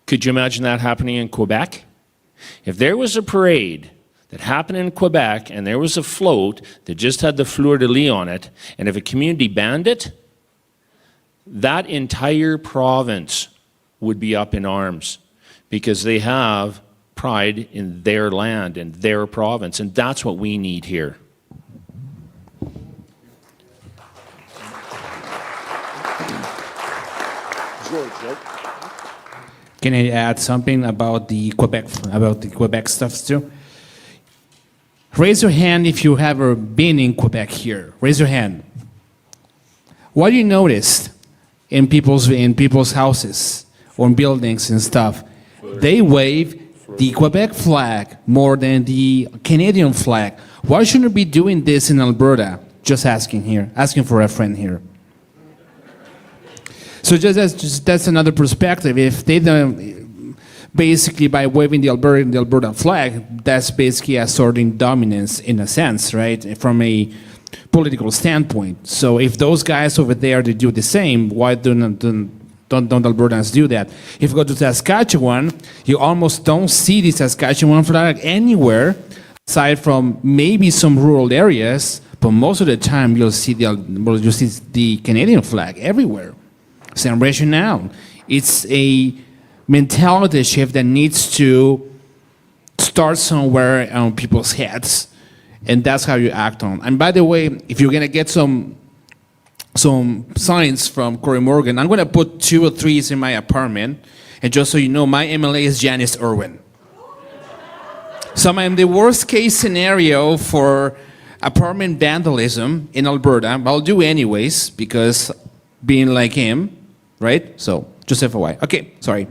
Could you imagine that happening in Quebec? If there was a parade that happened in Quebec and there was a float that just had the fleur-de-lis on it, and if a community banned it, that entire province would be up in arms because they have pride in their land and their province, and that's what we need here. Can I add something about the Quebec stuff too? Raise your hand if you have ever been in Quebec here. Raise your hand. What do you notice in people's houses or in buildings and stuff? They wave the Quebec flag more than the Canadian flag. Why shouldn't we be doing this in Alberta? Just asking for a friend here. So that's another perspective. If they don't, basically by waving the Alberta flag, that's basically asserting dominance in a sense, right? From a political standpoint. So if those guys over there, they do the same, why don't Albertans do that? If you go to Saskatchewan, you almost don't see the Saskatchewan flag anywhere, aside from maybe some rural areas, but most of the time you'll see the Canadian flag everywhere. Same rationale. It's a mentality shift that needs to start somewhere on people's heads, and that's how you act on. And by the way, if you're gonna get some signs from Cory Morgan, I'm gonna put 2 or 3 in my apartment, and just so you know, my MLA is Janice Irwin. So I'm the worst case scenario for apartment vandalism in Alberta, but I'll do anyways, because being like him, right? So, just FYI. Okay, sorry.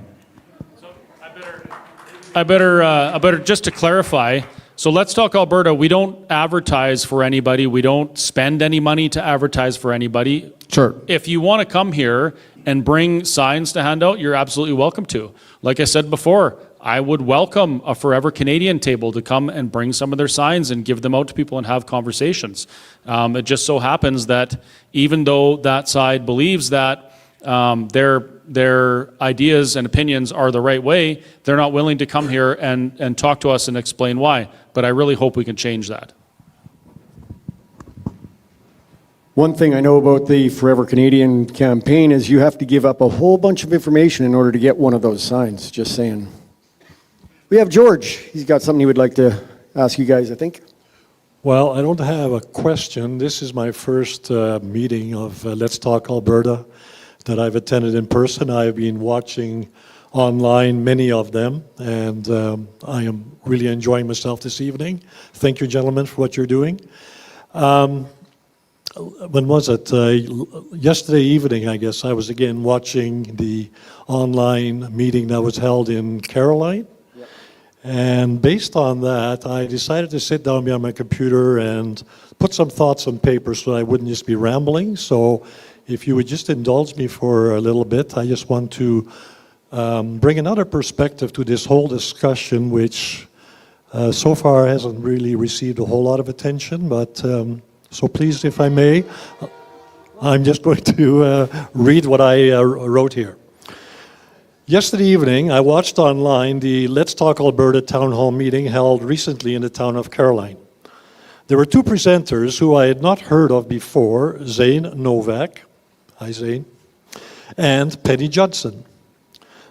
I better, just to clarify, so Let's Talk Alberta, we don't advertise for anybody. We don't spend any money to advertise for anybody. Sure. If you want to come here and bring signs to hand out, you're absolutely welcome to. Like I said before, I would welcome a Forever Canadian table to come and bring some of their signs and give them out to people and have conversations. It just so happens that even though that side believes that their ideas and opinions are the right way, they're not willing to come here and talk to us and explain why. But I really hope we can change that. One thing I know about the Forever Canadian campaign is you have to give up a whole bunch of information in order to get one of those signs, just saying. We have George. He's got something he would like to ask you guys, I think. Well, I don't have a question. This is my first meeting of Let's Talk Alberta that I've attended in person. I've been watching online many of them, and I am really enjoying myself this evening. Thank you, gentlemen, for what you're doing. When was it? Yesterday evening, I guess, I was again watching the online meeting that was held in Caroline. And based on that, I decided to sit down behind my computer and put some thoughts on paper so I wouldn't just be rambling. So if you would just indulge me for a little bit, I just want to bring another perspective to this whole discussion, which so far hasn't really received a whole lot of attention. But so please, if I may, I'm just going to read what I wrote here. Yesterday evening, I watched online the Let's Talk Alberta town hall meeting held recently in the town of Caroline. There were 2 presenters who I had not heard of before, Zane Novak, hi Zane, and Penny Judson.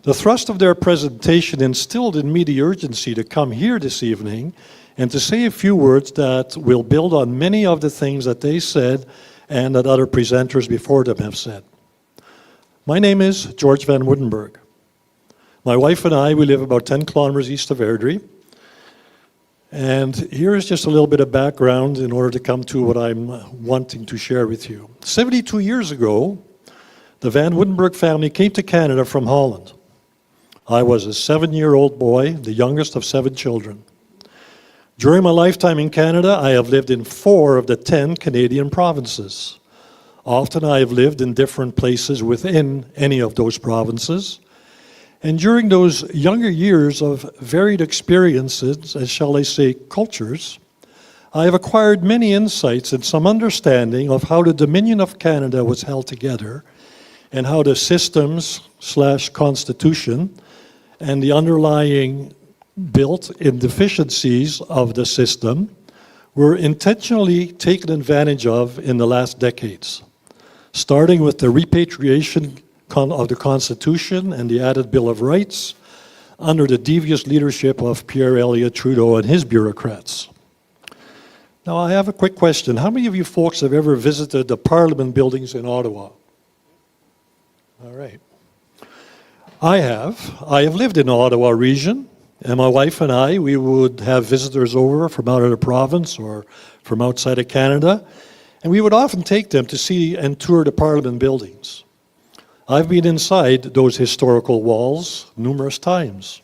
The thrust of their presentation instilled in me the urgency to come here this evening and to say a few words that will build on many of the things that they said and that other presenters before them have said. My name is George Van Woudenberg. My wife and I, we live about 10 kilometers east of Airdrie. And here is just a little bit of background in order to come to what I'm wanting to share with you. 72 years ago, the Van Woudenberg family came to Canada from Holland. I was a 7-year-old boy, the youngest of 7 children. During my lifetime in Canada, I have lived in 4 of the 10 Canadian provinces. Often I have lived in different places within any of those provinces. And during those younger years of varied experiences, as shall I say, cultures, I have acquired many insights and some understanding of how the Dominion of Canada was held together and how the systems/constitution and the underlying built-in deficiencies of the system were intentionally taken advantage of in the last decades, starting with the repatriation of the Constitution and the added Bill of Rights under the devious leadership of Pierre Elliott Trudeau and his bureaucrats. Now, I have a quick question. How many of you folks have ever visited the Parliament buildings in Ottawa? All right. I have. I have lived in the Ottawa region, and my wife and I, we would have visitors over from out of the province or from outside of Canada, and we would often take them to see and tour the Parliament buildings. I've been inside those historical walls numerous times.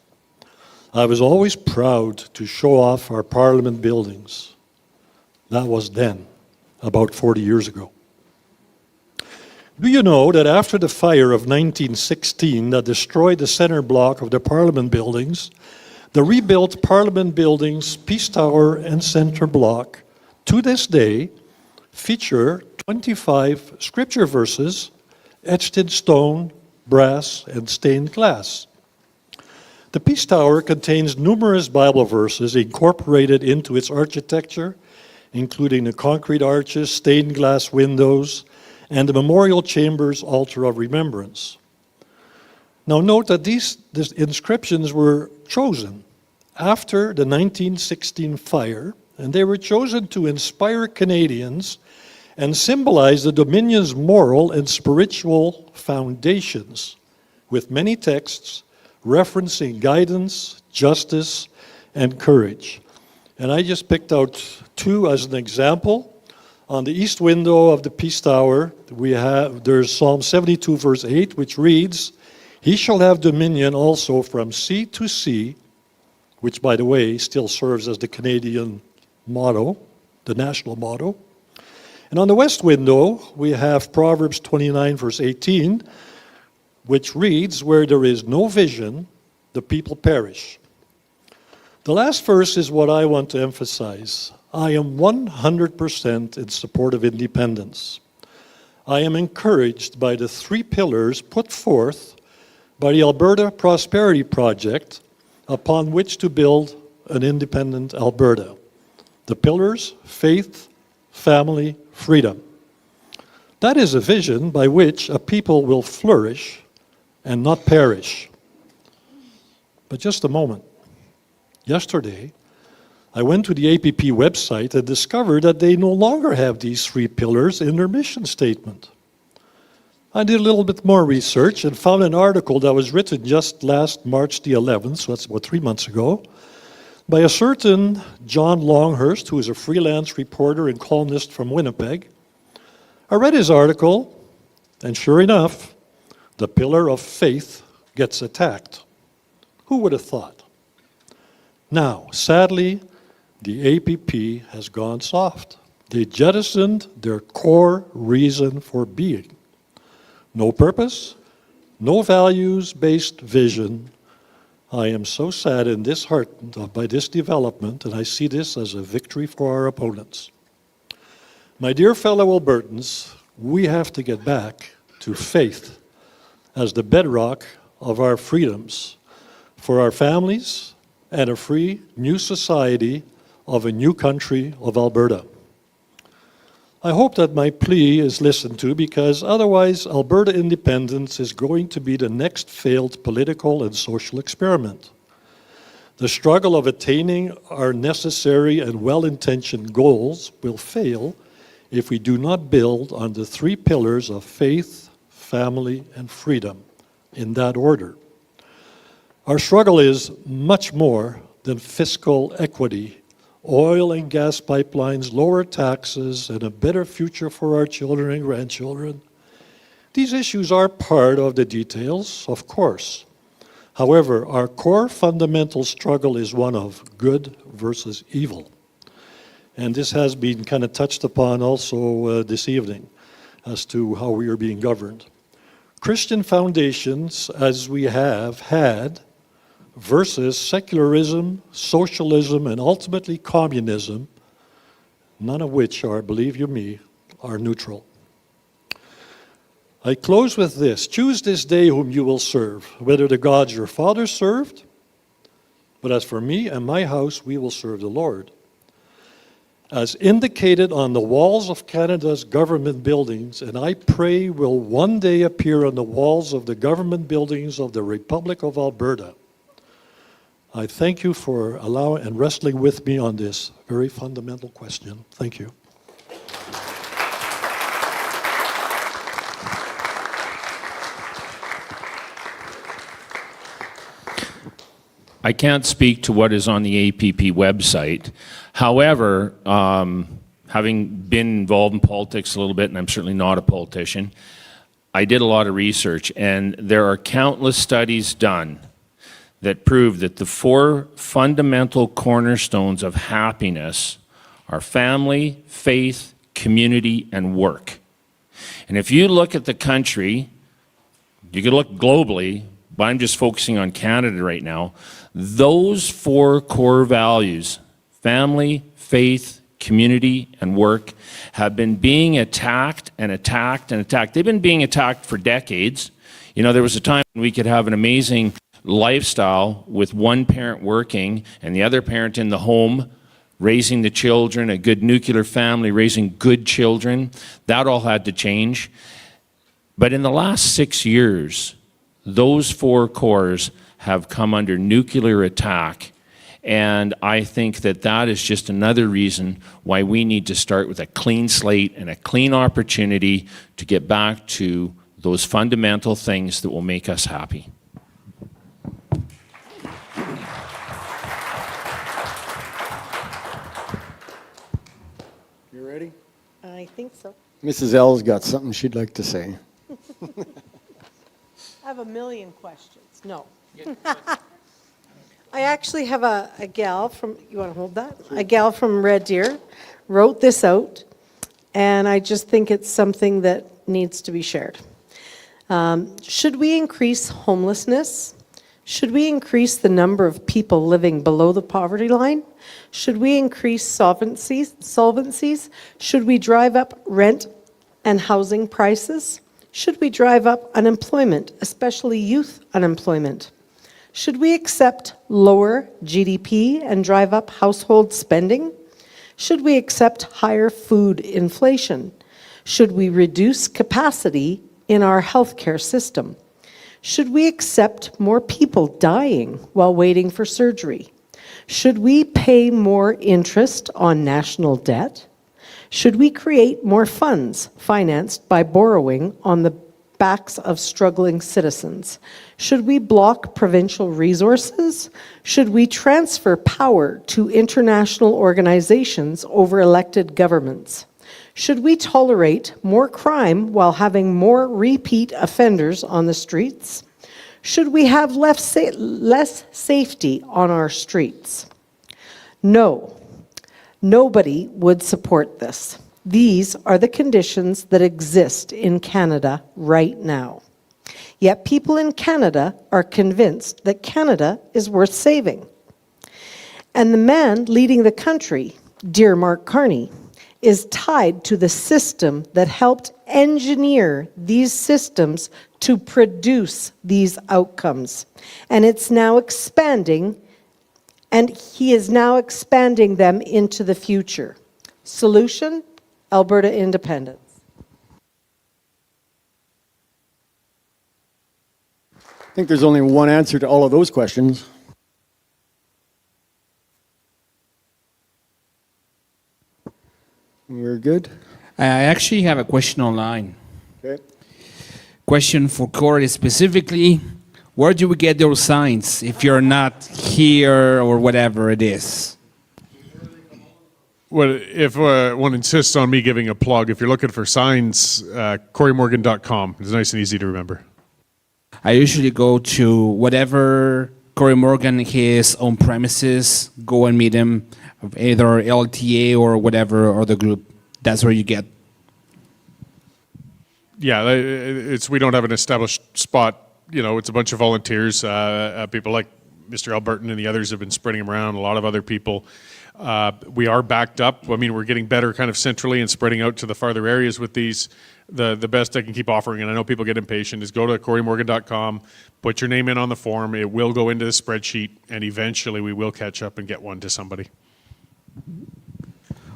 I was always proud to show off our Parliament buildings. That was then, about 40 years ago. Do you know that after the fire of 1916 that destroyed the center block of the Parliament buildings, the rebuilt Parliament buildings, Peace Tower and center block, to this day, feature 25 scripture verses etched in stone, brass, and stained glass. The Peace Tower contains numerous Bible verses incorporated into its architecture, including the concrete arches, stained glass windows, and the memorial chamber's altar of remembrance. Now note that these inscriptions were chosen after the 1916 fire, and they were chosen to inspire Canadians and symbolize the Dominion's moral and spiritual foundations, with many texts referencing guidance, justice, and courage. And I just picked out two as an example. On the east window of the Peace Tower, there's Psalm 72, verse 8, which reads, "He shall have dominion also from sea to sea," which, by the way, still serves as the Canadian motto, the national motto. And on the west window, we have Proverbs 29, verse 18, which reads, "Where there is no vision, the people perish." The last verse is what I want to emphasize. I am 100% in support of independence. I am encouraged by the three pillars put forth by the Alberta Prosperity Project upon which to build an independent Alberta. The pillars: faith, family, freedom. That is a vision by which a people will flourish and not perish. But just a moment. Yesterday, I went to the APP website and discovered that they no longer have these three pillars in their mission statement. I did a little bit more research and found an article that was written just last March the 11th, so that's about 3 months ago, by a certain John Longhurst, who is a freelance reporter and columnist from Winnipeg. I read his article, and sure enough, the pillar of faith gets attacked. Who would have thought? Now, sadly, the APP has gone soft. They jettisoned their core reason for being. No purpose, no values-based vision. I am so sad and disheartened by this development, and I see this as a victory for our opponents. My dear fellow Albertans, we have to get back to faith as the bedrock of our freedoms for our families and a free new society of a new country of Alberta. I hope that my plea is listened to, because otherwise Alberta independence is going to be the next failed political and social experiment. The struggle of attaining our necessary and well-intentioned goals will fail if we do not build on the three pillars of faith, family, and freedom, in that order. Our struggle is much more than fiscal equity, oil and gas pipelines, lower taxes, and a better future for our children and grandchildren. These issues are part of the details, of course. However, our core fundamental struggle is one of good versus evil. And this has been kind of touched upon also this evening as to how we are being governed. Christian foundations, as we have had, versus secularism, socialism, and ultimately communism, none of which are, believe you me, are neutral. I close with this. Choose this day whom you will serve, whether the gods your fathers served, but as for me and my house, we will serve the Lord. As indicated on the walls of Canada's government buildings, and I pray will one day appear on the walls of the government buildings of the Republic of Alberta. I thank you for allowing and wrestling with me on this very fundamental question. Thank you. I can't speak to what is on the APP website. However, having been involved in politics a little bit, and I'm certainly not a politician, I did a lot of research, and there are countless studies done that prove that the four fundamental cornerstones of happiness are family, faith, community, and work. And if you look at the country, you can look globally, but I'm just focusing on Canada right now, those four core values, family, faith, community, and work, have been being attacked and attacked and attacked. They've been being attacked for decades. You know, there was a time when we could have an amazing lifestyle with one parent working and the other parent in the home raising the children, a good nuclear family raising good children. That all had to change. But in the last 6 years, those 4 cores have come under nuclear attack. And I think that that is just another reason why we need to start with a clean slate and a clean opportunity to get back to those fundamental things that will make us happy. You ready? I think so. Mrs. L's got something she'd like to say. I have a million questions. No. I actually have a gal from, you want to hold that? A gal from Red Deer wrote this out, and I just think it's something that needs to be shared. Should we increase homelessness? Should we increase the number of people living below the poverty line? Should we increase solvencies? Should we drive up rent and housing prices? Should we drive up unemployment, especially youth unemployment? Should we accept lower GDP and drive up household spending? Should we accept higher food inflation? Should we reduce capacity in our healthcare system? Should we accept more people dying while waiting for surgery? Should we pay more interest on national debt? Should we create more funds financed by borrowing on the backs of struggling citizens? Should we block provincial resources? Should we transfer power to international organizations over elected governments? Should we tolerate more crime while having more repeat offenders on the streets? Should we have less safety on our streets? No, nobody would support this. These are the conditions that exist in Canada right now. Yet people in Canada are convinced that Canada is worth saving. And the man leading the country, dear Mark Carney, is tied to the system that helped engineer these systems to produce these outcomes. And it's now expanding, and he is now expanding them into the future. Solution? Alberta independence. I think there's only one answer to all of those questions. We're good? I actually have a question online. Okay. Question for Cory specifically. Where do we get those signs if you're not here or whatever it is? Well, if one insists on me giving a plug, if you're looking for signs, CoryMorgan.com. It's nice and easy to remember. I usually go to whatever Cory Morgan his own premises, go and meet him, either LTA or whatever or the group. That's where you get. Yeah, we don't have an established spot. You know, it's a bunch of volunteers. People like Mr. Albertan and the others have been spreading them around. A lot of other people. We are backed up. I mean, we're getting better kind of centrally and spreading out to the farther areas with these. The best I can keep offering, and I know people get impatient, is go to CoryMorgan.com, put your name in on the form. It will go into the spreadsheet, and eventually we will catch up and get one to somebody.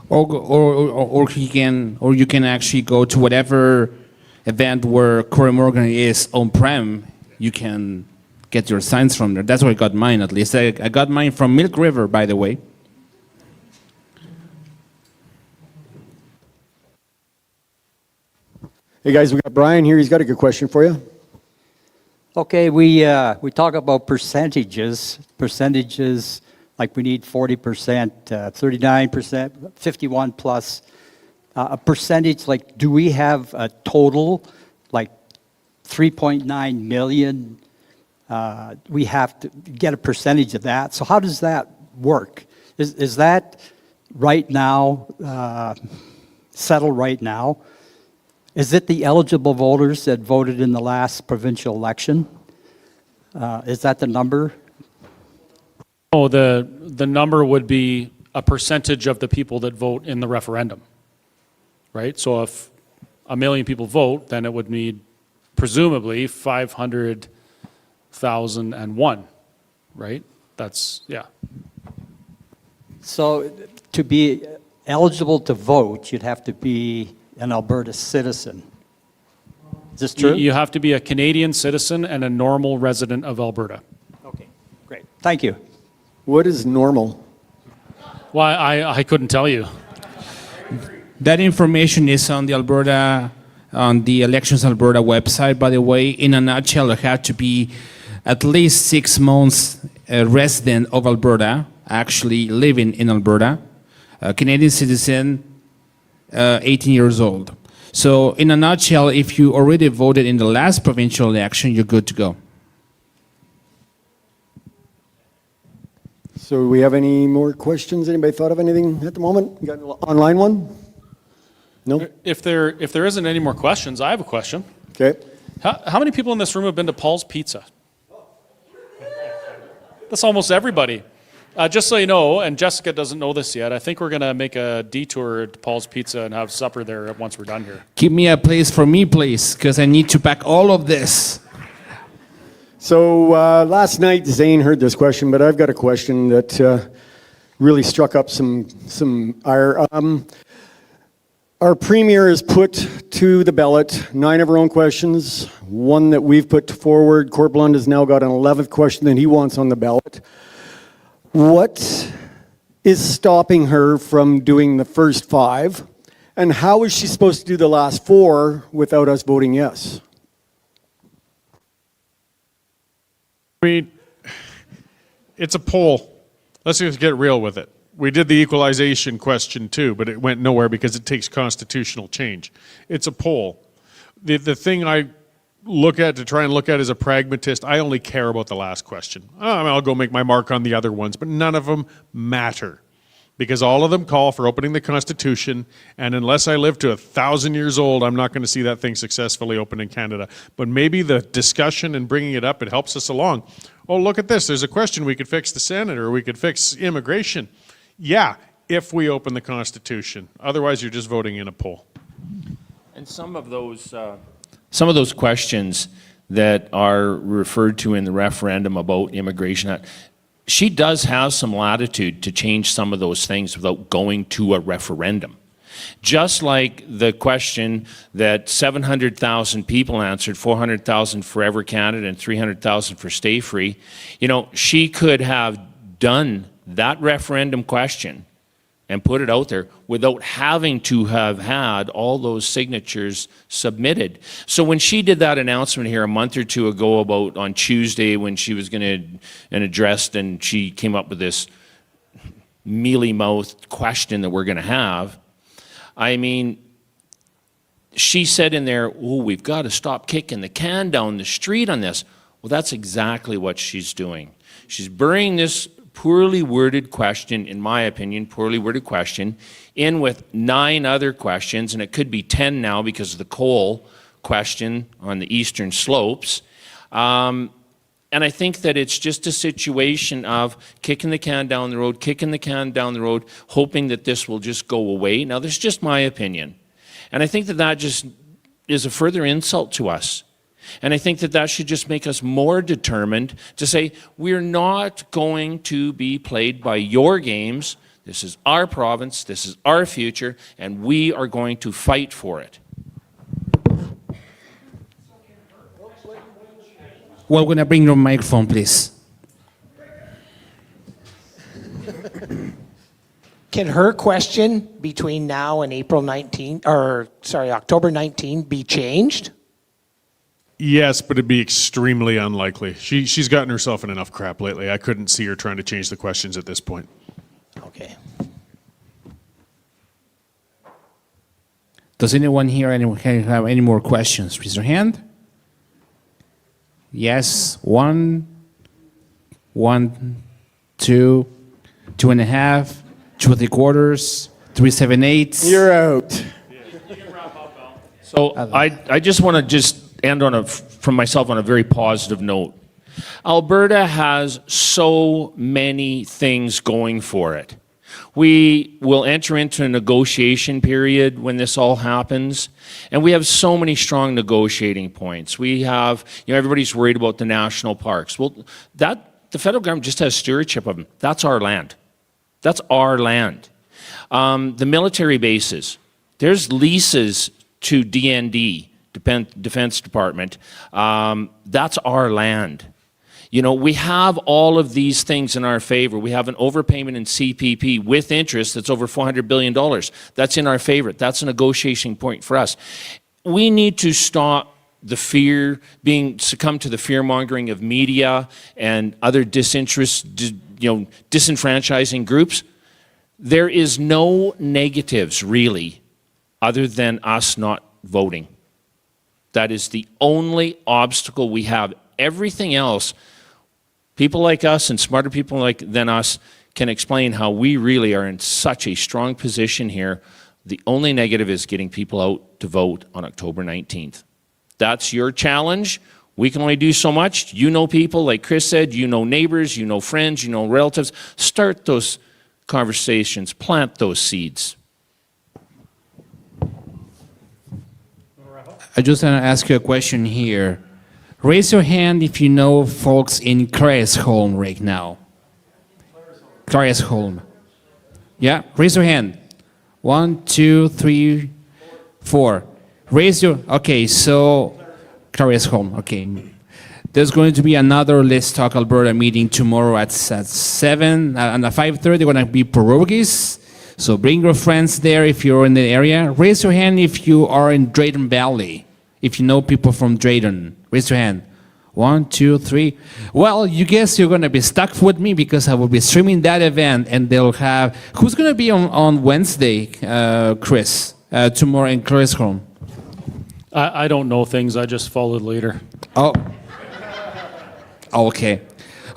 Or you can actually go to whatever event where Cory Morgan is on-prem. You can get your signs from there. That's where I got mine, at least. I got mine from Milk River, by the way. Hey guys, we got Brian here. He's got a good question for you. Okay, we talk about percentages. Percentages, like we need 40%, 39%, 51 plus. A percentage, like, do we have a total, like 3.9 million? We have to get a percentage of that. So how does that work? Is that right now, settled right now? Is it the eligible voters that voted in the last provincial election? Is that the number? Oh, the number would be a percentage of the people that vote in the referendum, right? So if 1 million people vote, then it would need presumably 500,001, right? That's, yeah. So to be eligible to vote, you'd have to be an Alberta citizen. Is this true? You have to be a Canadian citizen and a normal resident of Alberta. Okay, great. Thank you. What is normal? Why, I couldn't tell you. That information is on the Elections Alberta website, by the way. In a nutshell, you have to be at least 6 months a resident of Alberta, actually living in Alberta, a Canadian citizen, 18 years old. So in a nutshell, if you already voted in the last provincial election, you're good to go. So do we have any more questions? Anybody thought of anything at the moment? You got an online one? No? If there isn't any more questions, I have a question. Okay. How many people in this room have been to Paul's Pizza? That's almost everybody. Just so you know, and Jessica doesn't know this yet, I think we're going to make a detour to Paul's Pizza and have supper there once we're done here. Give me a place for me, please, because I need to pack all of this. So last night Zane heard this question, but I've got a question that really struck up some ire. Our premier has put to the ballot 9 of her own questions, one that we've put forward. Court Blund has now got an 11th question that he wants on the ballot. What is stopping her from doing the first 5? And how is she supposed to do the last 4 without us voting yes? I mean, it's a poll. Let's just get real with it. We did the equalization question too, but it went nowhere because it takes constitutional change. It's a poll. The thing I look at to try and look at as a pragmatist, I only care about the last question. I'll go make my mark on the other ones, but none of them matter because all of them call for opening the Constitution, and unless I live to 1,000 years old, I'm not going to see that thing successfully open in Canada. But maybe the discussion and bringing it up, it helps us along. Oh, look at this. There's a question. We could fix the Senate, or we could fix immigration. Yeah, if we open the Constitution. Otherwise, you're just voting in a poll. And some of those questions that are referred to in the referendum about immigration, she does have some latitude to change some of those things without going to a referendum. Just like the question that 700,000 people answered, 400,000 Forever Canada and 300,000 for Stay Free, she could have done that referendum question and put it out there without having to have had all those signatures submitted. So when she did that announcement here a month or two ago about on Tuesday when she was going to address, and she came up with this mealy-mouthed question that we're going to have, I mean, she said in there, oh, we've got to stop kicking the can down the street on this. Well, that's exactly what she's doing. She's burying this poorly worded question, in my opinion, poorly worded question, in with 9 other questions, and it could be 10 now because of the coal question on the eastern slopes. And I think that it's just a situation of kicking the can down the road, hoping that this will just go away. Now, this is just my opinion. And I think that that just is a further insult to us. And I think that that should just make us more determined to say, we're not going to be played by your games. This is our province, this is our future, and we are going to fight for it. Well, we're going to bring your microphone, please. Can her question between now and October 19 be changed? Yes, but it'd be extremely unlikely. She's gotten herself in enough crap lately. I couldn't see her trying to change the questions at this point. Okay. Does anyone here have any more questions? Raise your hand. Yes, 1, 2, 2.5, 2 3/4, 3 7/8. You're out. So I just want to end from myself on a very positive note. Alberta has so many things going for it. We will enter into a negotiation period when this all happens, and we have so many strong negotiating points. We have, everybody's worried about the national parks. Well, the federal government just has stewardship of them. That's our land. That's our land. The military bases, there's leases to DND Defense Department, that's our land. You know, we have all of these things in our favor. We have an overpayment in CPP with interest that's over $400 billion. That's in our favor. That's a negotiation point for us. We need to stop the fear, succumb to the fear-mongering of media and other disenfranchising groups. There is no negatives, really, other than us not voting. That is the only obstacle we have. Everything else, people like us and smarter people than us can explain how we really are in such a strong position here. The only negative is getting people out to vote on October 19th. That's your challenge. We can only do so much. You know people, like Chris said, you know neighbors, you know friends, you know relatives. Start those conversations, plant those seeds. I just want to ask you a question here. Raise your hand if you know folks in Claresholm right now. Claresholm. Yeah, raise your hand. 1, 2, 3, 4. Raise your, okay, so, Claresholm, okay. There's going to be another Let's Talk Alberta meeting tomorrow at 7, and at 5:30 they're going to be pierogies. So bring your friends there if you're in the area. Raise your hand if you are in Drayton Valley. If you know people from Drayton, raise your hand. 1, 2, 3. Well, you guess you're going to be stuck with me because I will be streaming that event, and they'll have... Who's going to be on Wednesday, Chris, tomorrow in Claresholm? I don't know things. I just followed later. Oh. Okay.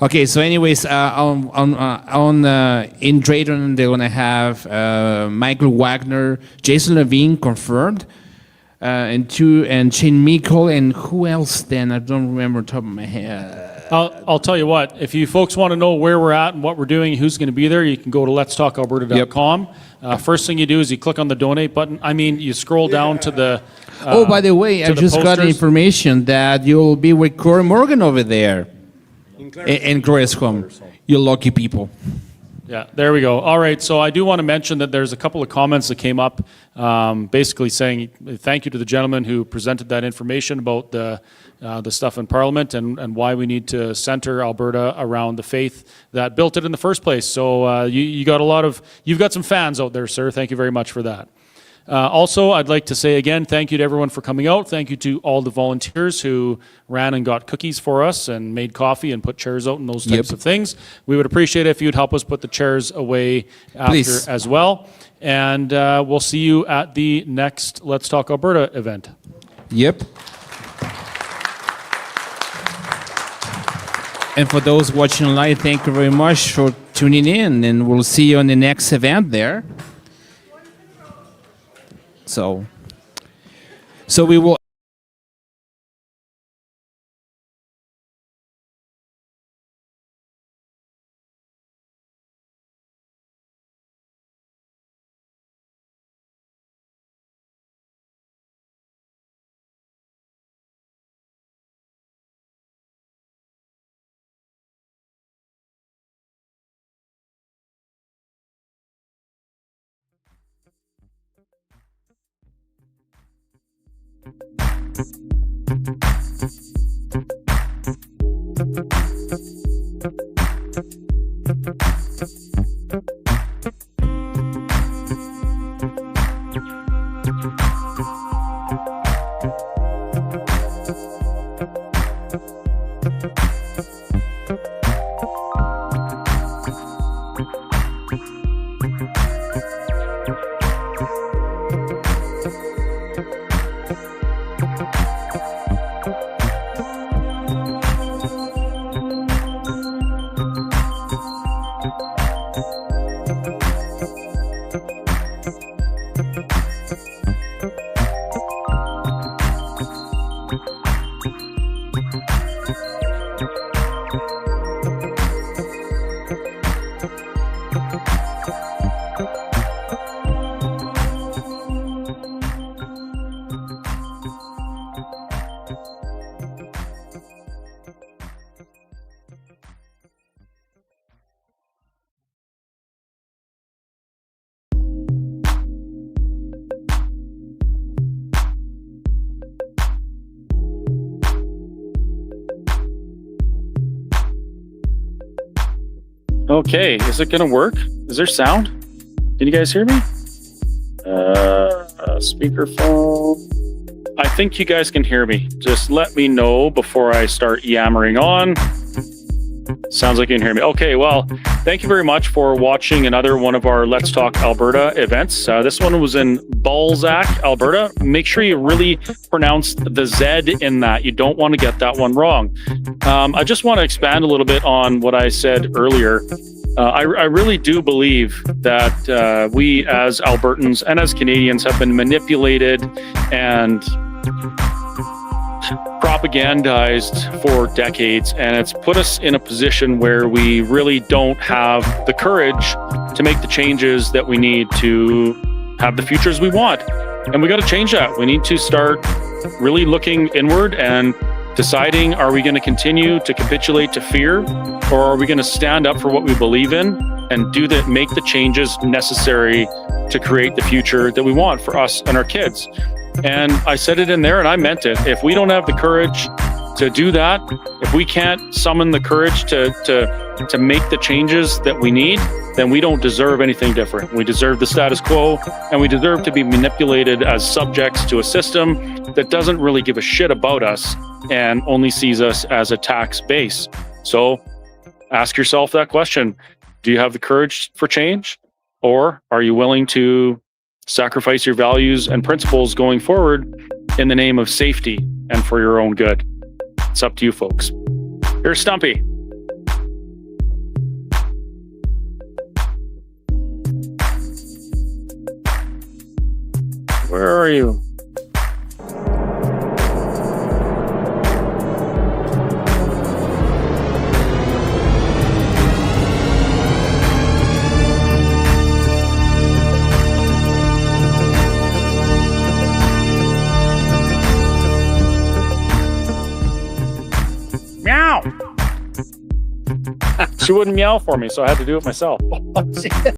Okay, so anyways, in Drayton, they're going to have Michael Wagner, Jason Levine confirmed, and Shane Meikle, and who else then? I don't remember on top of my head. I'll tell you what, if you folks want to know where we're at and what we're doing, who's going to be there, you can go to letstalkalberta.com. First thing you do is you click on the donate button. I mean, you scroll down to the oh, by the way, I just got information that you'll be with Cory Morgan over there in Claresholm. You lucky people. Yeah, there we go. All right, so I do want to mention that there's a couple of comments that came up basically saying thank you to the gentleman who presented that information about the stuff in Parliament and why we need to center Alberta around the faith that built it in the first place. So you've got some fans out there, sir. Thank you very much for that. Also, I'd like to say again, thank you to everyone for coming out. Thank you to all the volunteers who ran and got cookies for us and made coffee and put chairs out and those types of things. We would appreciate it if you'd help us put the chairs away after as well. And we'll see you at the next Let's Talk Alberta event. Yep. And for those watching live, thank you very much for tuning in, and we'll see you on the next event there. So we will Okay, is it gonna work? Is there sound? Can you guys hear me? Speakerphone. I think you guys can hear me. Just let me know before I start yammering on. Sounds like you can hear me. Okay, well, thank you very much for watching another one of our Let's Talk Alberta events. This one was in Balzac, Alberta. Make sure you really pronounce the Z in that. You don't want to get that one wrong. I just want to expand a little bit on what I said earlier. I really do believe that we as Albertans and as Canadians have been manipulated and propagandized for decades, and it's put us in a position where we really don't have the courage to make the changes that we need to have the futures we want. And we got to change that. We need to start really looking inward and deciding, are we going to continue to capitulate to fear, or are we going to stand up for what we believe in and make the changes necessary to create the future that we want for us and our kids? And I said it in there and I meant it. If we don't have the courage to do that, if we can't summon the courage to make the changes that we need, then we don't deserve anything different. We deserve the status quo, and we deserve to be manipulated as subjects to a system that doesn't really give a shit about us and only sees us as a tax base. So ask yourself that question. Do you have the courage for change? Or are you willing to sacrifice your values and principles going forward in the name of safety and for your own good? It's up to you folks. Here's Stumpy. Where are you? Meow! She wouldn't meow for me, so I had to do it myself.